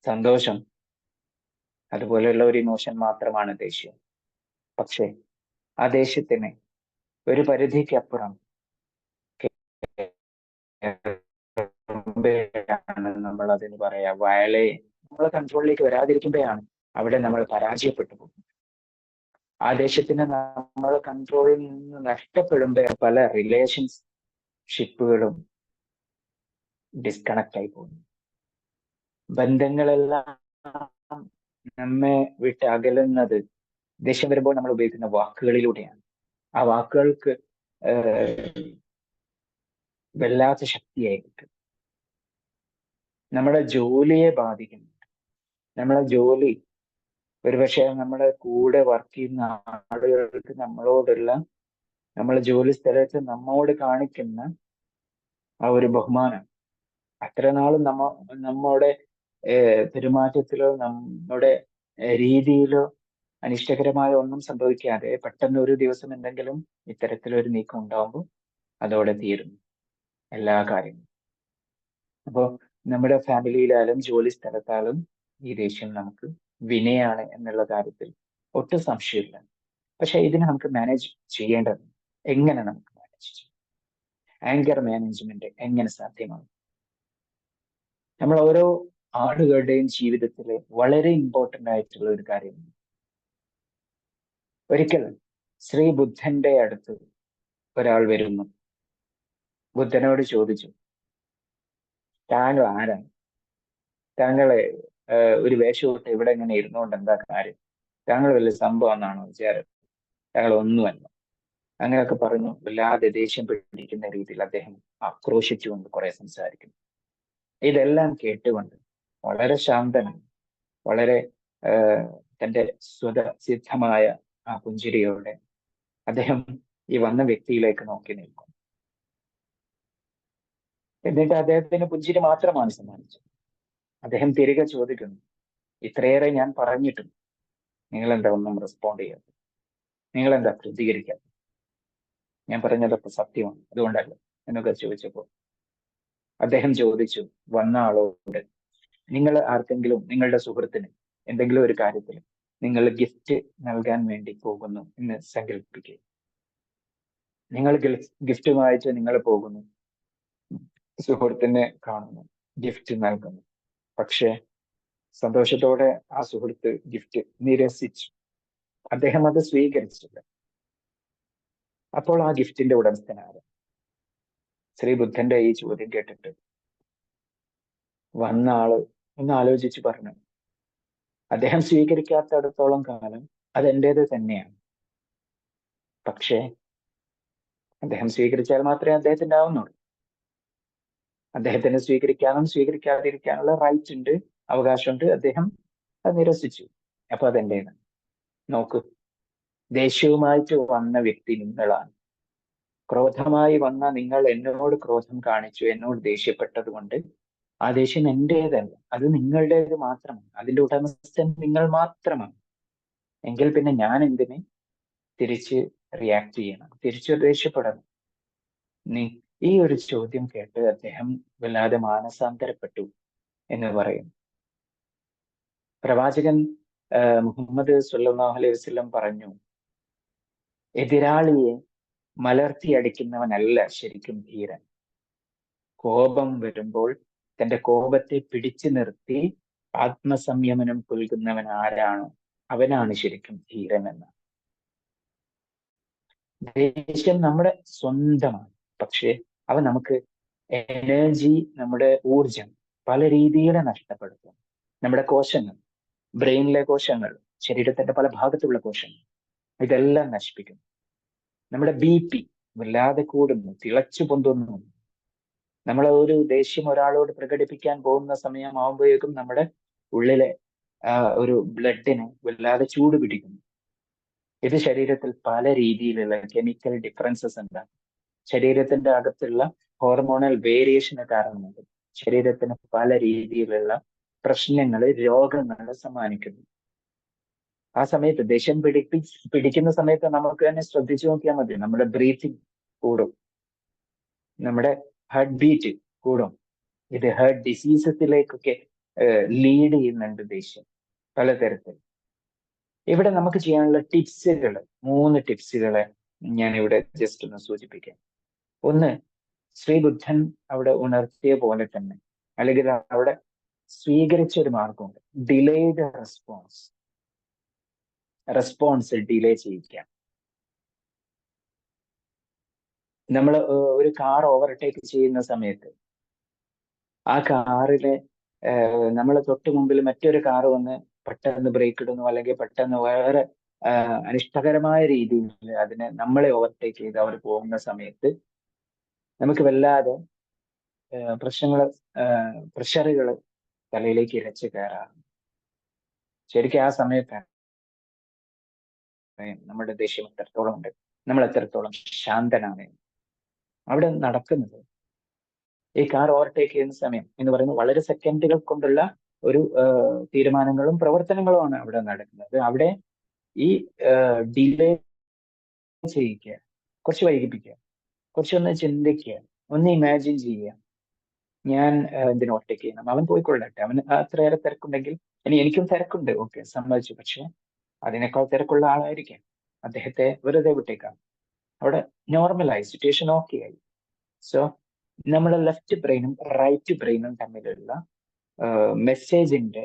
സന്തോഷം, അതുപോലെയുള്ള ഒരു ഇമോഷൻ മാത്രമാണ് ദേഷ്യം. പക്ഷേ ആ ദേഷ്യത്തിന് ഒരു പരിധിക്കപ്പുറം നമ്മൾ അതിന് പറയാ വയലേ നമ്മളെ കൺട്രോളിലേക്ക് വരാതിരിക്കുമ്പോഴാണ് അവിടെ നമ്മൾ പരാജയപ്പെട്ടു പോകും. ആ ദേഷ്യത്തിന് നമ്മൾ കൺട്രോളിൽ നിന്ന് നഷ്ടപ്പെടുമ്പോൾ പല റിലേഷൻഷിപ്പുകളും ഡിസ്കണക്ട് ആയി പോകുന്നു. ബന്ധങ്ങളെല്ലാം നമ്മെ വിട്ട് അകലുന്നത് ദേഷ്യം വരുമ്പോൾ നമ്മൾ ഉപയോഗിക്കുന്ന വാക്കുകളിലൂടെയാണ്. ആ വാക്കുകൾക്ക് വല്ലാത്ത ശക്തിയായിരിക്കും. നമ്മുടെ ജോലിയെ ബാധിക്കുന്നുണ്ട്. നമ്മളെ ജോലി ഒരുപക്ഷെ നമ്മുടെ കൂടെ വർക്ക് ചെയ്യുന്ന ആളുകൾക്ക് നമ്മളോടുള്ള, നമ്മളെ ജോലി സ്ഥലത്ത് നമ്മോട് കാണിക്കുന്ന ആ ഒരു ബഹുമാനം അത്ര നാളും നമ്മുടെ പെരുമാറ്റത്തിലോ നമ്മുടെ രീതിയിലോ അനിഷ്ടകരമായ ഒന്നും സംഭവിക്കാതെ പെട്ടെന്ന് ഒരു ദിവസം എന്തെങ്കിലും ഇത്തരത്തിലൊരു നീക്കം ഉണ്ടാവുമ്പോൾ അതോടെ തീരുന്നു എല്ലാ കാര്യങ്ങളും. അപ്പോൾ നമ്മുടെ ഫാമിലിയിലായാലും ജോലി സ്ഥലത്തായാലും ഈ ദേഷ്യം നമുക്ക് വിനയാണ് എന്നുള്ള കാര്യത്തിൽ ഒട്ടും സംശയമില്ല. പക്ഷെ ഇതിനെ നമുക്ക് മാനേജ് ചെയ്യേണ്ടത് എങ്ങനെ നമുക്ക് മാനേജ് ചെയ്യും? ആങ്കർ മാനേജ്മെന്റ് എങ്ങനെ സാധ്യമാണ്? നമ്മൾ ഓരോ ആളുകളുടെയും ജീവിതത്തിൽ വളരെ ഇമ്പോർട്ടൻ്റ് ആയിട്ടുള്ള ഒരു കാര്യമാണ്. ഒരിക്കൽ ശ്രീ ബുദ്ധന്റെ അടുത്ത് ഒരാൾ വരുന്നു. ബുദ്ധനോട് ചോദിച്ചു, താങ്കൾ ആരാണ്? താങ്കളെ ഒരു വേഷമിട്ട് ഇവിടെ ഇങ്ങനെ ഇരുന്നുകൊണ്ട് എന്താ കാര്യം? താങ്കൾ വലിയ സംഭവം എന്നാണോ വിചാരം? താങ്കൾ ഒന്നുമല്ല. അങ്ങനെയൊക്കെ പറഞ്ഞു വല്ലാതെ ദേഷ്യം പിടിക്കുന്ന രീതിയിൽ അദ്ദേഹം ആക്രോശിച്ചുകൊണ്ട് കുറെ സംസാരിക്കുന്നു. ഇതെല്ലാം കേട്ടുകൊണ്ട് വളരെ ശാന്തനാണ്, വളരെ തന്റെ സ്വതസിദ്ധമായ ആ പുഞ്ചിരിയോടെ അദ്ദേഹം ഈ വന്ന വ്യക്തിയിലേക്ക് നോക്കി നിൽക്കും. എന്നിട്ട് അദ്ദേഹത്തിന് പുഞ്ചിരി മാത്രമാണ് സമ്മാനിച്ചത്. അദ്ദേഹം തിരികെ ചോദിക്കുന്നു, ഇത്രയേറെ ഞാൻ പറഞ്ഞിട്ടും നിങ്ങൾ എന്താ ഒന്നും റെസ്പോണ്ട് ചെയ്യാത്തത്? നിങ്ങൾ എന്താ പ്രതികരിക്കാത്തത്? ഞാൻ പറഞ്ഞതൊക്കെ സത്യമാണ്, അതുകൊണ്ടല്ല എന്നൊക്കെ ചോദിച്ചപ്പോൾ അദ്ദേഹം ചോദിച്ചു, വന്ന ആളോട്, നിങ്ങൾ ആർക്കെങ്കിലും നിങ്ങളുടെ സുഹൃത്തിന് എന്തെങ്കിലും ഒരു കാര്യത്തിൽ നിങ്ങൾ ഗിഫ്റ്റ് നൽകാൻ വേണ്ടി പോകുന്നു എന്ന് സങ്കല്പിക്കുക. നിങ്ങൾ ഗിഫ്റ്റുമായിട്ട് നിങ്ങൾ പോകുന്നു, സുഹൃത്തിനെ കാണുന്നു, ഗിഫ്റ്റ് നൽകുന്നു. പക്ഷേ സന്തോഷത്തോടെ ആ സുഹൃത്ത് ഗിഫ്റ്റ് നിരസിച്ചു, അദ്ദേഹം അത് സ്വീകരിച്ചില്ല. അപ്പോൾ ആ ഗിഫ്റ്റിന്റെ ഉടമസ്ഥനാണ്. ശ്രീ ബുദ്ധന്റെ ഈ ചോദ്യം കേട്ടിട്ട് വന്ന ആള് ഒന്ന് ആലോചിച്ച് പറഞ്ഞു, അദ്ദേഹം സ്വീകരിക്കാത്തടത്തോളം കാലം അതെന്റേത് തന്നെയാണ്. പക്ഷേ അദ്ദേഹം സ്വീകരിച്ചാൽ മാത്രമേ അദ്ദേഹത്തിന്റെ ആവുന്നുള്ളൂ. അദ്ദേഹത്തിന് സ്വീകരിക്കാനും സ്വീകരിക്കാതിരിക്കാനുള്ള റൈറ്റ് ഉണ്ട്, അവകാശമുണ്ട്. അദ്ദേഹം അത് നിരസിച്ചു, അപ്പൊ അതെന്റേതാണ്. നോക്കൂ, ദേഷ്യവുമായിട്ട് വന്ന വ്യക്തി നിങ്ങളാണ്. ക്രോധമായി വന്ന നിങ്ങൾ എന്നോട് ക്രോധം കാണിച്ചു, എന്നോട് ദേഷ്യപ്പെട്ടത് കൊണ്ട് ആ ദേഷ്യം എന്റേതല്ല, അത് നിങ്ങളുടേത് മാത്രമാണ്. അതിന്റെ ഉടമസ്ഥൻ നിങ്ങൾ മാത്രമാണ്. എങ്കിൽ പിന്നെ ഞാൻ എന്തിന് തിരിച്ച് റിയാക്ട് ചെയ്യണം, തിരിച്ചു ദേഷ്യപ്പെടണം? ഈ ഒരു ചോദ്യം കേട്ട് അദ്ദേഹം വല്ലാതെ മാനസാന്തരപ്പെട്ടു എന്ന് പറയും. പ്രവാചകൻ മുഹമ്മദ് സല്ലല്ലാഹു അലൈഹി വസല്ലം പറഞ്ഞു, എതിരാളിയെ മലർത്തിയടിക്കുന്നവനല്ല ശരിക്കും ധീരൻ. കോപം വരുമ്പോൾ തന്റെ കോപത്തെ പിടിച്ചു നിർത്തി ആത്മസംയമനം പുൽകുന്നവൻ ആരാണോ അവനാണ് ശരിക്കും ധീരൻ എന്ന്. ദേഷ്യം നമ്മുടെ സ്വന്തമാണ്, പക്ഷേ അവ നമുക്ക് എനർജി, നമ്മുടെ ഊർജം പല രീതിയിൽ നഷ്ടപ്പെടുത്തും. നമ്മുടെ കോശങ്ങൾ, ബ്രെയിനിലെ കോശങ്ങൾ, ശരീരത്തിന്റെ പല ഭാഗത്തുള്ള കോശങ്ങൾ, ഇതെല്ലാം നശിപ്പിക്കും. നമ്മുടെ BP വല്ലാതെ കൂടുന്നു, തിളച്ചു പൊന്തുന്നു. നമ്മൾ ഒരു ദേഷ്യം ഒരാളോട് പ്രകടിപ്പിക്കാൻ പോകുന്ന സമയമാകുമ്പോഴേക്കും നമ്മുടെ ഉള്ളിലെ ഒരു ബ്ലഡിന് വല്ലാതെ ചൂട് പിടിക്കുന്നു. ഇത് ശരീരത്തിൽ പല രീതിയിലുള്ള കെമിക്കൽ ഡിഫറൻസസ് ഉണ്ടാകും. ശരീരത്തിന്റെ അകത്തുള്ള ഹോർമോണൽ വേരിയേഷന് കാരണമാകും. ശരീരത്തിന് പല രീതിയിലുള്ള പ്രശ്നങ്ങൾ, രോഗങ്ങൾ സമ്മാനിക്കുന്നു. ആ സമയത്ത് ദേഷ്യം പിടിക്കുന്ന സമയത്ത് നമുക്ക് തന്നെ ശ്രദ്ധിച്ചു നോക്കിയാൽ മതി. നമ്മുടെ ബ്രീത്തിങ് കൂടും, നമ്മുടെ ഹാർട്ട് ബീറ്റ് കൂടും. ഇത് ഹാർട്ട് ഡിസീസസിലേക്കൊക്കെ ലീഡ് ചെയ്യുന്നുണ്ട് ദേഷ്യം പലതരത്തിൽ. ഇവിടെ നമുക്ക് ചെയ്യാനുള്ള ടിപ്സുകൾ, 3 ടിപ്സുകളെ ഞാൻ ഇവിടെ ജസ്റ്റ് ഒന്ന് സൂചിപ്പിക്കാം. ഒന്ന്, ശ്രീബുദ്ധൻ അവിടെ ഉണർത്തിയ പോലെ തന്നെ, അല്ലെങ്കിൽ അവിടെ സ്വീകരിച്ച ഒരു മാർഗമുണ്ട്, ഡിലേഡ് റെസ്പോൺസ് ഡിലേ ചെയ്യിക്കാം. നമ്മൾ ഒരു കാർ ഓവർടേക്ക് ചെയ്യുന്ന സമയത്ത് ആ കാറിലെ നമ്മൾ തൊട്ട് മുമ്പിൽ മറ്റൊരു കാർ വന്ന് പെട്ടെന്ന് ബ്രേക്ക് ഇടുന്നു, അല്ലെങ്കിൽ പെട്ടെന്ന് വേറെ അനിഷ്ടകരമായ രീതിയിൽ അതിനെ നമ്മളെ ഓവർടേക്ക് ചെയ്ത് അവർ പോകുന്ന സമയത്ത് നമുക്ക് വല്ലാതെ പ്രഷറുകൾ തലയിലേക്ക് ഇരച്ച് കയറാറുണ്ട്. ശരിക്കും ആ സമയത്താണ് നമ്മുടെ ദേഷ്യം എത്രത്തോളം ഉണ്ട്, നമ്മൾ എത്രത്തോളം ശാന്തനാണ്. അവിടെ നടക്കുന്നത് ഈ കാർ ഓവർടേക്ക് ചെയ്യുന്ന സമയം എന്ന് പറയുന്നത് വളരെ സെക്കൻഡുകൾ കൊണ്ടുള്ള ഒരു തീരുമാനങ്ങളും പ്രവർത്തനങ്ങളുമാണ് അവിടെ നടക്കുന്നത്. അവിടെ ഈ ഡിലേ ചെയ്യിക്കുക, കുറച്ച് വൈകിപ്പിക്കുക, കുറച്ചൊന്ന് ചിന്തിക്കുക, ഒന്ന് ഇമാജിൻ ചെയ്യുക. ഞാൻ എന്തിനു ഓവർടേക്ക് ചെയ്യണം, അവൻ പോയിക്കൊള്ളട്ടെ, അവന് അത്രയേറെ തിരക്കുണ്ടെങ്കിൽ എനിക്കും തിരക്കുണ്ട്, ഓക്കെ സമ്മതിച്ചു, പക്ഷെ അതിനേക്കാൾ തിരക്കുള്ള ആളായിരിക്കാം, അദ്ദേഹത്തെ വെറുതെ വിട്ടേക്കാം. അവിടെ നോർമലായി, സിറ്റുവേഷൻ ഓക്കെ ആയി. സോ നമ്മുടെ ലെഫ്റ്റ് ബ്രെയിനും റൈറ്റ് ബ്രെയിനും തമ്മിലുള്ള മെസ്സേജിന്റെ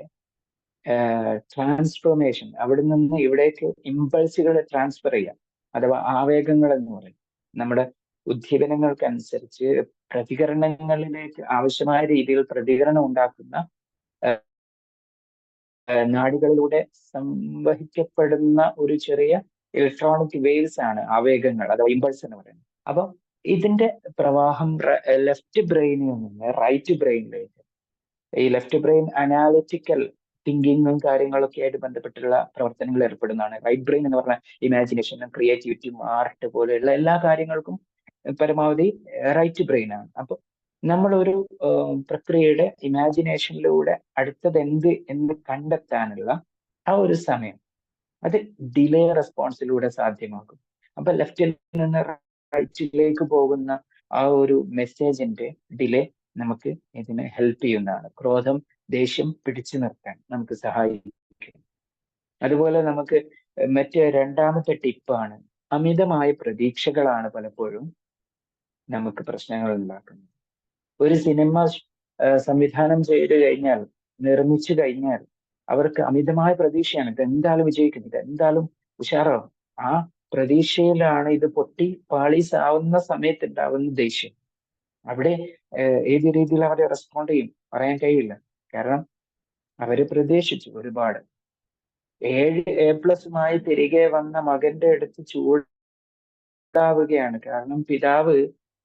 ട്രാൻസ്ഫോർമേഷൻ, അവിടെ നിന്ന് ഇവിടേക്ക് ഇമ്പൾസുകൾ ട്രാൻസ്ഫർ ചെയ്യാം, അഥവാ ആവേഗങ്ങൾ എന്ന് പറയും. നമ്മുടെ ഉദ്ദീപനങ്ങൾക്കനുസരിച്ച് പ്രതികരണങ്ങളിലേക്ക് ആവശ്യമായ രീതിയിൽ പ്രതികരണം ഉണ്ടാക്കുന്ന നാഡികളിലൂടെ സംവഹിക്കപ്പെടുന്ന ഒരു ചെറിയ ഇലക്ട്രോണിക് വേവ്സ് ആണ് ആവേഗങ്ങൾ, അഥവാ ഇമ്പൾസ് എന്ന് പറയുന്നത്. അപ്പൊ ഇതിന്റെ പ്രവാഹം ലെഫ്റ്റ് ബ്രെയിനിൽ നിന്ന് റൈറ്റ് ബ്രെയിനിലേക്ക്, ഈ ലെഫ്റ്റ് ബ്രെയിൻ അനാലിറ്റിക്കൽ തിങ്കിങ്ങും കാര്യങ്ങളൊക്കെ ആയിട്ട് ബന്ധപ്പെട്ടുള്ള പ്രവർത്തനങ്ങൾ ഏർപ്പെടുന്നതാണ്. റൈറ്റ് ബ്രെയിൻ എന്ന് പറഞ്ഞാൽ ഇമാജിനേഷനും ക്രിയേറ്റിവിറ്റിയും ആർട്ട് പോലെയുള്ള എല്ലാ കാര്യങ്ങൾക്കും പരമാവധി റൈറ്റ് ബ്രെയിൻ ആണ്. അപ്പൊ നമ്മളൊരു പ്രക്രിയയുടെ ഇമാജിനേഷനിലൂടെ അടുത്തത് എന്ത് എന്ന് കണ്ടെത്താനുള്ള ആ ഒരു സമയം അത് ഡിലേ റെസ്പോൺസിലൂടെ സാധ്യമാക്കും. അപ്പൊ ലെഫ്റ്റിൽ നിന്ന് റൈറ്റിലേക്ക് പോകുന്ന ആ ഒരു മെസ്സേജിന്റെ ഡിലേ നമുക്ക് ഇതിനെ ഹെൽപ്പ് ചെയ്യുന്നതാണ്. ക്രോധം, ദേഷ്യം പിടിച്ചു നിർത്താൻ നമുക്ക് സഹായിക്കും. അതുപോലെ നമുക്ക് രണ്ടാമത്തെ ടിപ്പാണ്, അമിതമായ പ്രതീക്ഷകളാണ് പലപ്പോഴും നമുക്ക് പ്രശ്നങ്ങൾ ഉണ്ടാക്കുന്നത്. ഒരു സിനിമ സംവിധാനം ചെയ്ത് കഴിഞ്ഞാൽ, നിർമ്മിച്ചു കഴിഞ്ഞാൽ അവർക്ക് അമിതമായ പ്രതീക്ഷയാണ്, ഇത് എന്തായാലും വിജയിക്കും, ഇത് എന്തായാലും ഉഷാറാവും. ആ പ്രതീക്ഷയിലാണ് ഇത് പൊട്ടി പാളീസാവുന്ന സമയത്ത് ഉണ്ടാവുന്ന ദേഷ്യം. അവിടെ ഏത് രീതിയിൽ അവരെ റെസ്പോണ്ട് ചെയ്യും പറയാൻ കഴിയില്ല. കാരണം അവര് പ്രതീക്ഷിച്ചു ഒരുപാട്. 7 A+ തിരികെ വന്ന മകന്റെ അടുത്ത് ചൂടാവുകയാണ്. കാരണം പിതാവ്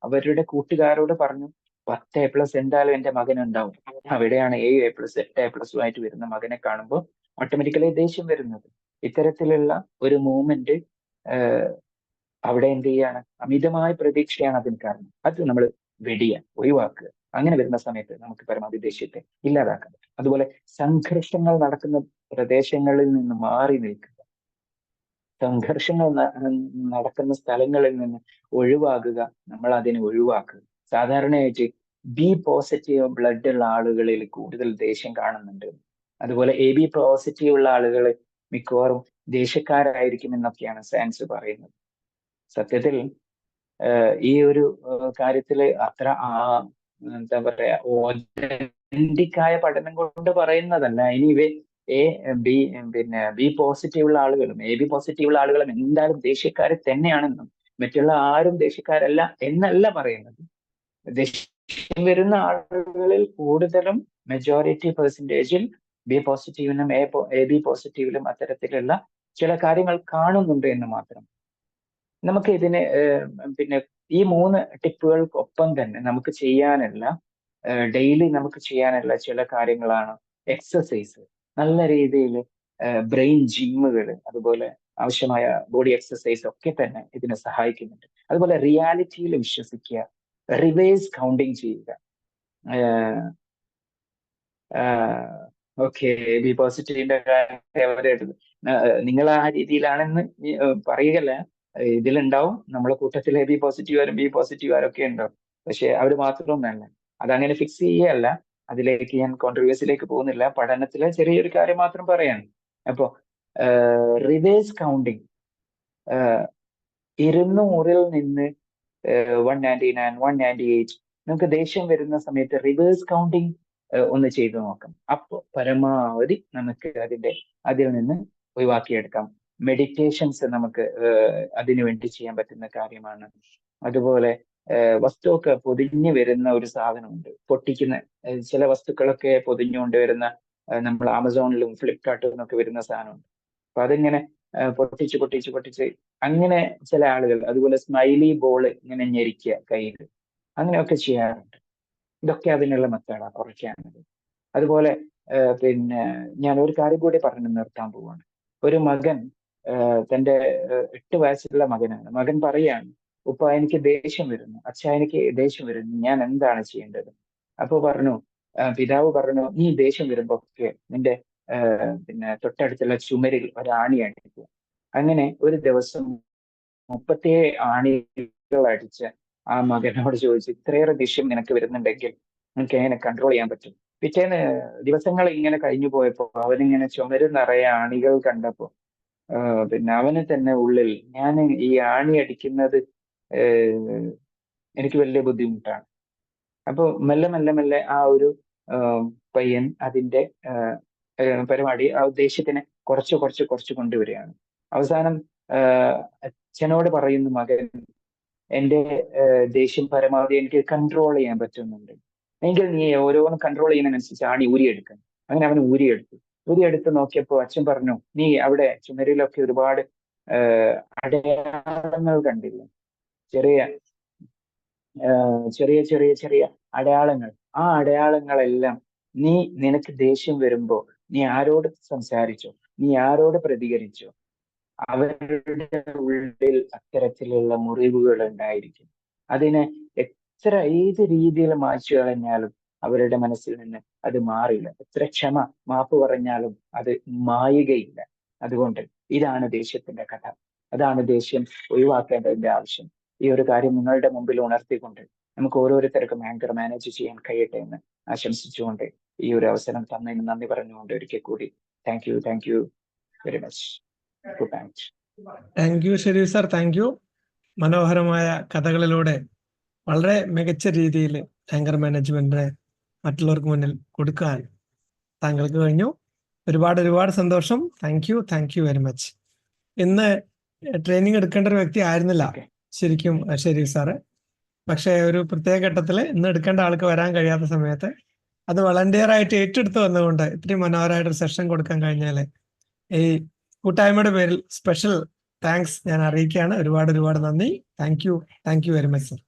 അവരുടെ കൂട്ടുകാരോട് പറഞ്ഞു 10 A+ എന്തായാലും എന്റെ മകൻ ഉണ്ടാവും. അവിടെയാണ് 7 A+, 8 A+ ആയിട്ട് വരുന്ന മകനെ കാണുമ്പോൾ ഓട്ടോമാറ്റിക്കലി ദേഷ്യം വരുന്നത്. ഇത്തരത്തിലുള്ള ഒരു മൂവ്മെന്റ് അവിടെ എന്ത് ചെയ്യാണ്, അമിതമായ പ്രതീക്ഷയാണ് അതിന് കാരണം. അത് നമ്മൾ ഒഴിവാക്കുക. അങ്ങനെ വരുന്ന സമയത്ത് നമുക്ക് പരമാവധി ദേഷ്യത്തെ ഇല്ലാതാക്കാൻ പറ്റും. അതുപോലെ സംഘർഷങ്ങൾ നടക്കുന്ന പ്രദേശങ്ങളിൽ നിന്ന് മാറി നിൽക്കുക. സംഘർഷങ്ങൾ നടക്കുന്ന സ്ഥലങ്ങളിൽ നിന്ന് ഒഴിവാക്കുക, നമ്മൾ അതിനെ ഒഴിവാക്കുക. സാധാരണയായിട്ട് ബി പോസിറ്റീവ് ബ്ലഡ് ഉള്ള ആളുകളിൽ കൂടുതൽ ദേഷ്യം കാണുന്നുണ്ട്. അതുപോലെ AB പോസിറ്റീവ് ഉള്ള ആളുകൾ മിക്കവാറും ദേഷ്യക്കാരായിരിക്കും എന്നൊക്കെയാണ് സയൻസ് പറയുന്നത്. സത്യത്തിൽ ഈ ഒരു കാര്യത്തില് അത്ര എന്താ പറയാ ഓതന്റിക്കായ പഠനം കൊണ്ട് പറയുന്നതല്ല. ഇനി ബി പോസിറ്റീവ് ഉള്ള ആളുകളും AB പോസിറ്റീവ് ഉള്ള ആളുകളും എന്തായാലും ദേഷ്യക്കാർ തന്നെയാണെന്നും മറ്റുള്ള ആരും ദേഷ്യക്കാരല്ല എന്നല്ല പറയുന്നത്. ദേഷ്യം വരുന്ന ആളുകളിൽ കൂടുതലും മെജോറിറ്റി പെർസെൻറ്റേജിൽ ബി പോസിറ്റീവിനും AB പോസിറ്റീവിലും അത്തരത്തിലുള്ള ചില കാര്യങ്ങൾ കാണുന്നുണ്ട് എന്ന് മാത്രം. നമുക്ക് ഇതിന് പിന്നെ ഈ 3 ടിപ്പുകൾക്കൊപ്പം തന്നെ നമുക്ക് ചെയ്യാനുള്ള ഡെയിലി നമുക്ക് ചെയ്യാനുള്ള ചില കാര്യങ്ങളാണ് എക്സസൈസ്. നല്ല രീതിയിൽ ബ്രെയിൻ ജിമ്മുകൾ, അതുപോലെ ആവശ്യമായ ബോഡി എക്സസൈസ് ഒക്കെ തന്നെ ഇതിനെ സഹായിക്കുന്നുണ്ട്. അതുപോലെ റിയാലിറ്റിയിൽ വിശ്വസിക്കുക, റിവേഴ്സ് കൗണ്ടിങ് ചെയ്യുക. ഓക്കെ, ബി പോസിറ്റീവിന്റെ കാര്യം നിങ്ങൾ ആ രീതിയിലാണെന്ന് പറയുകയല്ല. ഇതിലുണ്ടാവും നമ്മളെ കൂട്ടത്തിൽ ബി പോസിറ്റീവുകാരും ബി പോസിറ്റീവുകാരും ഒക്കെ ഉണ്ടാവും. പക്ഷെ അവർ മാത്രമൊന്നല്ല, അതങ്ങനെ ഫിക്സ് ചെയ്യല്ല. അതിലേക്ക് ഞാൻ കോൺട്രവേഴ്സിയിലേക്ക് പോകുന്നില്ല. പഠനത്തിലെ ചെറിയൊരു കാര്യം മാത്രം പറയാണ്. അപ്പോ റിവേഴ്സ് കൗണ്ടിങ്, 200-ൽ നിന്ന് 199, 198 നമുക്ക് ദേഷ്യം വരുന്ന സമയത്ത് റിവേഴ്സ് കൗണ്ടിങ് ഒന്ന് ചെയ്തു നോക്കാം. അപ്പോൾ പരമാവധി നമുക്ക് അതിൽ നിന്ന് ഒഴിവാക്കിയെടുക്കാം. മെഡിറ്റേഷൻസ് നമുക്ക് അതിനു വേണ്ടി ചെയ്യാൻ പറ്റുന്ന കാര്യമാണ്. അതുപോലെ വസ്തുവൊക്കെ പൊതിഞ്ഞു വരുന്ന ഒരു സാധനമുണ്ട്, പൊട്ടിക്കുന്ന ചില വസ്തുക്കളൊക്കെ പൊതിഞ്ഞുകൊണ്ട് വരുന്ന, നമ്മൾ ആമസോണിലും ഫ്ലിപ്കാർട്ടിലും ഒക്കെ വരുന്ന സാധനമുണ്ട്. അപ്പൊ അതിങ്ങനെ പൊട്ടിച്ച് അങ്ങനെ ചില ആളുകൾ, അതുപോലെ സ്മൈലി ബോൾ ഇങ്ങനെ ഞെരിക്കുക കയ്യിൽ, അങ്ങനെയൊക്കെ ചെയ്യാറുണ്ട്. ഇതൊക്കെ അതിനുള്ള മെത്തേഡാണ് കുറയ്ക്കാനുള്ളത്. അതുപോലെ പിന്നെ ഞാൻ ഒരു കാര്യം കൂടി പറഞ്ഞു നിർത്താൻ പോവാണ്. ഒരു മകൻ തൻ്റെ 8 വയസ്സുള്ള മകനാണ്. മകൻ പറയാണ്, ഉപ്പ എനിക്ക് ദേഷ്യം വരുന്നു, അച്ഛാ എനിക്ക് ദേഷ്യം വരുന്നു, ഞാൻ എന്താണ് ചെയ്യേണ്ടത്? അപ്പൊ പിതാവ് പറഞ്ഞു, നീ ദേഷ്യം വരുമ്പോ ഒക്കെ നിന്റെ പിന്നെ തൊട്ടടുത്തുള്ള ചുമരിൽ ഒരാണി അടിക്കുക. അങ്ങനെ ഒരു ദിവസം 37 ആണികൾ അടിച്ച ആ മകനോട് ചോദിച്ചു, ഇത്രയേറെ ദേഷ്യം നിനക്ക് വരുന്നുണ്ടെങ്കിൽ നിനക്ക് എങ്ങനെ കൺട്രോൾ ചെയ്യാൻ പറ്റും? പിറ്റേന്ന് ദിവസങ്ങൾ ഇങ്ങനെ കഴിഞ്ഞു പോയപ്പോ അവനിങ്ങനെ ചുമര് നിറയെ ആണികൾ കണ്ടപ്പോ പിന്നെ അവന് തന്നെ ഉള്ളിൽ, ഞാൻ ഈ ആണി അടിക്കുന്നത് എനിക്ക് വലിയ ബുദ്ധിമുട്ടാണ്. അപ്പൊ മെല്ലെ ആ ഒരു പയ്യൻ അതിന്റെ പരിപാടി ആ ഉദ്ദേശ്യത്തിനെ കുറച്ച് കൊണ്ടുവരികയാണ്. അവസാനം അച്ഛനോട് പറയുന്നു മകൻ, എൻ്റെ ദേഷ്യം പരമാവധി എനിക്ക് കൺട്രോൾ ചെയ്യാൻ പറ്റുന്നുണ്ട്, എങ്കിൽ നീ ഓരോന്നും കൺട്രോൾ ചെയ്യുന്നതിനനുസരിച്ച് ആണി ഊരിയെടുക്കണം. അങ്ങനെ അവൻ ഊരിയെടുത്ത് നോക്കിയപ്പോ അച്ഛൻ പറഞ്ഞു, നീ അവിടെ ചുമരിലൊക്കെ ഒരുപാട് അടയാളങ്ങൾ കണ്ടില്ലേ, ചെറിയ അടയാളങ്ങൾ. ആ അടയാളങ്ങളെല്ലാം നിനക്ക് ദേഷ്യം വരുമ്പോ നീ ആരോട് സംസാരിച്ചോ, നീ ആരോട് പ്രതികരിച്ചോ, അവരുടെ ഉള്ളിൽ അത്തരത്തിലുള്ള മുറിവുകൾ ഉണ്ടായിരിക്കും. അതിനെ ഏത് രീതിയിൽ മായ്ച്ചു കളഞ്ഞാലും അവരുടെ മനസ്സിൽ നിന്ന് അത് മാറില്ല. എത്ര മാപ്പ് പറഞ്ഞാലും അത് മായുകയില്ല. അതുകൊണ്ട് ഇതാണ് ദേഷ്യത്തിന്റെ കഥ. അതാണ് ദേഷ്യം ഒഴിവാക്കേണ്ടതിന്റെ ആവശ്യം. ഈ ഒരു കാര്യം നിങ്ങളുടെ മുമ്പിൽ ഉണർത്തിക്കൊണ്ട് നമുക്ക് ഓരോരുത്തർക്കും ആങ്കർ മാനേജ് ചെയ്യാൻ കഴിയട്ടെ എന്ന് ആശംസിച്ചുകൊണ്ട് ഈ ഒരു അവസരം തന്നതിന് നന്ദി പറഞ്ഞുകൊണ്ട് ഒരിക്കൽ കൂടി thank you very much. Good night. Thank you Sharif sir, thank you. മനോഹരമായ കഥകളിലൂടെ വളരെ മികച്ച രീതിയിൽ ആങ്കർ മാനേജ്മെന്റിനെ മറ്റുള്ളവർക്ക് മുന്നിൽ കൊടുക്കാൻ താങ്കൾക്ക് കഴിഞ്ഞു. ഒരുപാട് സന്തോഷം. Thank you very much. ഇന്ന് ട്രെയിനിങ് എടുക്കേണ്ട ഒരു വ്യക്തി ആയിരുന്നില്ല ശരിക്കും ഷെരീഫ് സാറ്. പക്ഷെ ഒരു പ്രത്യേക ഘട്ടത്തിൽ ഇന്ന് എടുക്കേണ്ട ആൾക്ക് വരാൻ കഴിയാത്ത സമയത്ത് അത് വളണ്ടിയർ ആയിട്ട് ഏറ്റെടുത്ത് വന്നുകൊണ്ട് ഇത്രയും മനോഹരമായിട്ടൊരു സെഷൻ കൊടുക്കാൻ കഴിഞ്ഞാല് ഈ കൂട്ടായ്മയുടെ പേരിൽ സ്പെഷ്യൽ താങ്ക്സ് ഞാൻ അറിയിക്കുകയാണ്. ഒരുപാട് നന്ദി. Thank you very much sir.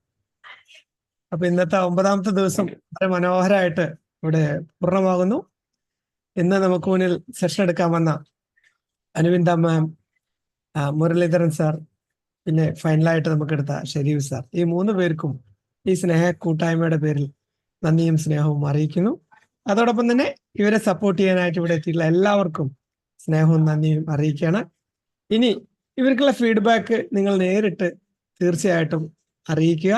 അപ്പൊ ഇന്നത്തെ 9ാമത്തെ ദിവസം വളരെ മനോഹരമായിട്ട് ഇവിടെ പൂർണ്ണമാകുന്നു. ഇന്ന് നമുക്ക് മുന്നിൽ സെഷൻ എടുക്കാൻ വന്ന അനുവിന്ദ മാം, മുരളീധരൻ സാർ, പിന്നെ ഫൈനലായിട്ട് നമുക്ക് എടുത്ത ഷെരീഫ് സാർ, ഈ 3 പേർക്കും ഈ സ്നേഹ കൂട്ടായ്മയുടെ പേരിൽ നന്ദിയും സ്നേഹവും അറിയിക്കുന്നു. അതോടൊപ്പം തന്നെ ഇവരെ സപ്പോർട്ട് ചെയ്യാനായിട്ട് ഇവിടെ എത്തിയിട്ടുള്ള എല്ലാവർക്കും സ്നേഹവും നന്ദിയും അറിയിക്കുകയാണ്. ഇനി ഇവർക്കുള്ള ഫീഡ്ബാക്ക് നിങ്ങൾ നേരിട്ട് തീർച്ചയായിട്ടും അറിയിക്കുക.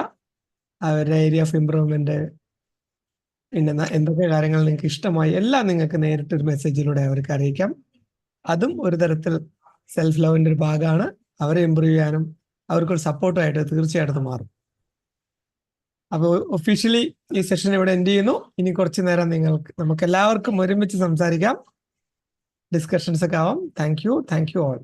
അവരുടെ ഏരിയ ഓഫ് ഇംപ്രൂവ്മെന്റ്, പിന്നെ എന്തൊക്കെ കാര്യങ്ങൾ നിങ്ങൾക്ക് ഇഷ്ടമായി, എല്ലാം നിങ്ങൾക്ക് നേരിട്ട് ഒരു മെസ്സേജിലൂടെ അവർക്ക് അറിയിക്കാം. അതും ഒരു തരത്തിൽ സെൽഫ് ലവിന്റെ ഒരു ഭാഗമാണ്. അവരെ ഇമ്പ്രൂവ് ചെയ്യാനും അവർക്കൊരു സപ്പോർട്ടായിട്ട് തീർച്ചയായിട്ടും മാറും. അപ്പോൾ ഒഫീഷ്യലി ഈ സെഷൻ ഇവിടെ എൻഡ് ചെയ്യുന്നു. ഇനി കുറച്ചു നേരം നമുക്ക് എല്ലാവർക്കും ഒരുമിച്ച് സംസാരിക്കാം, ഡിസ്കഷൻസ് ഒക്കെ ആവാം. Thank you all.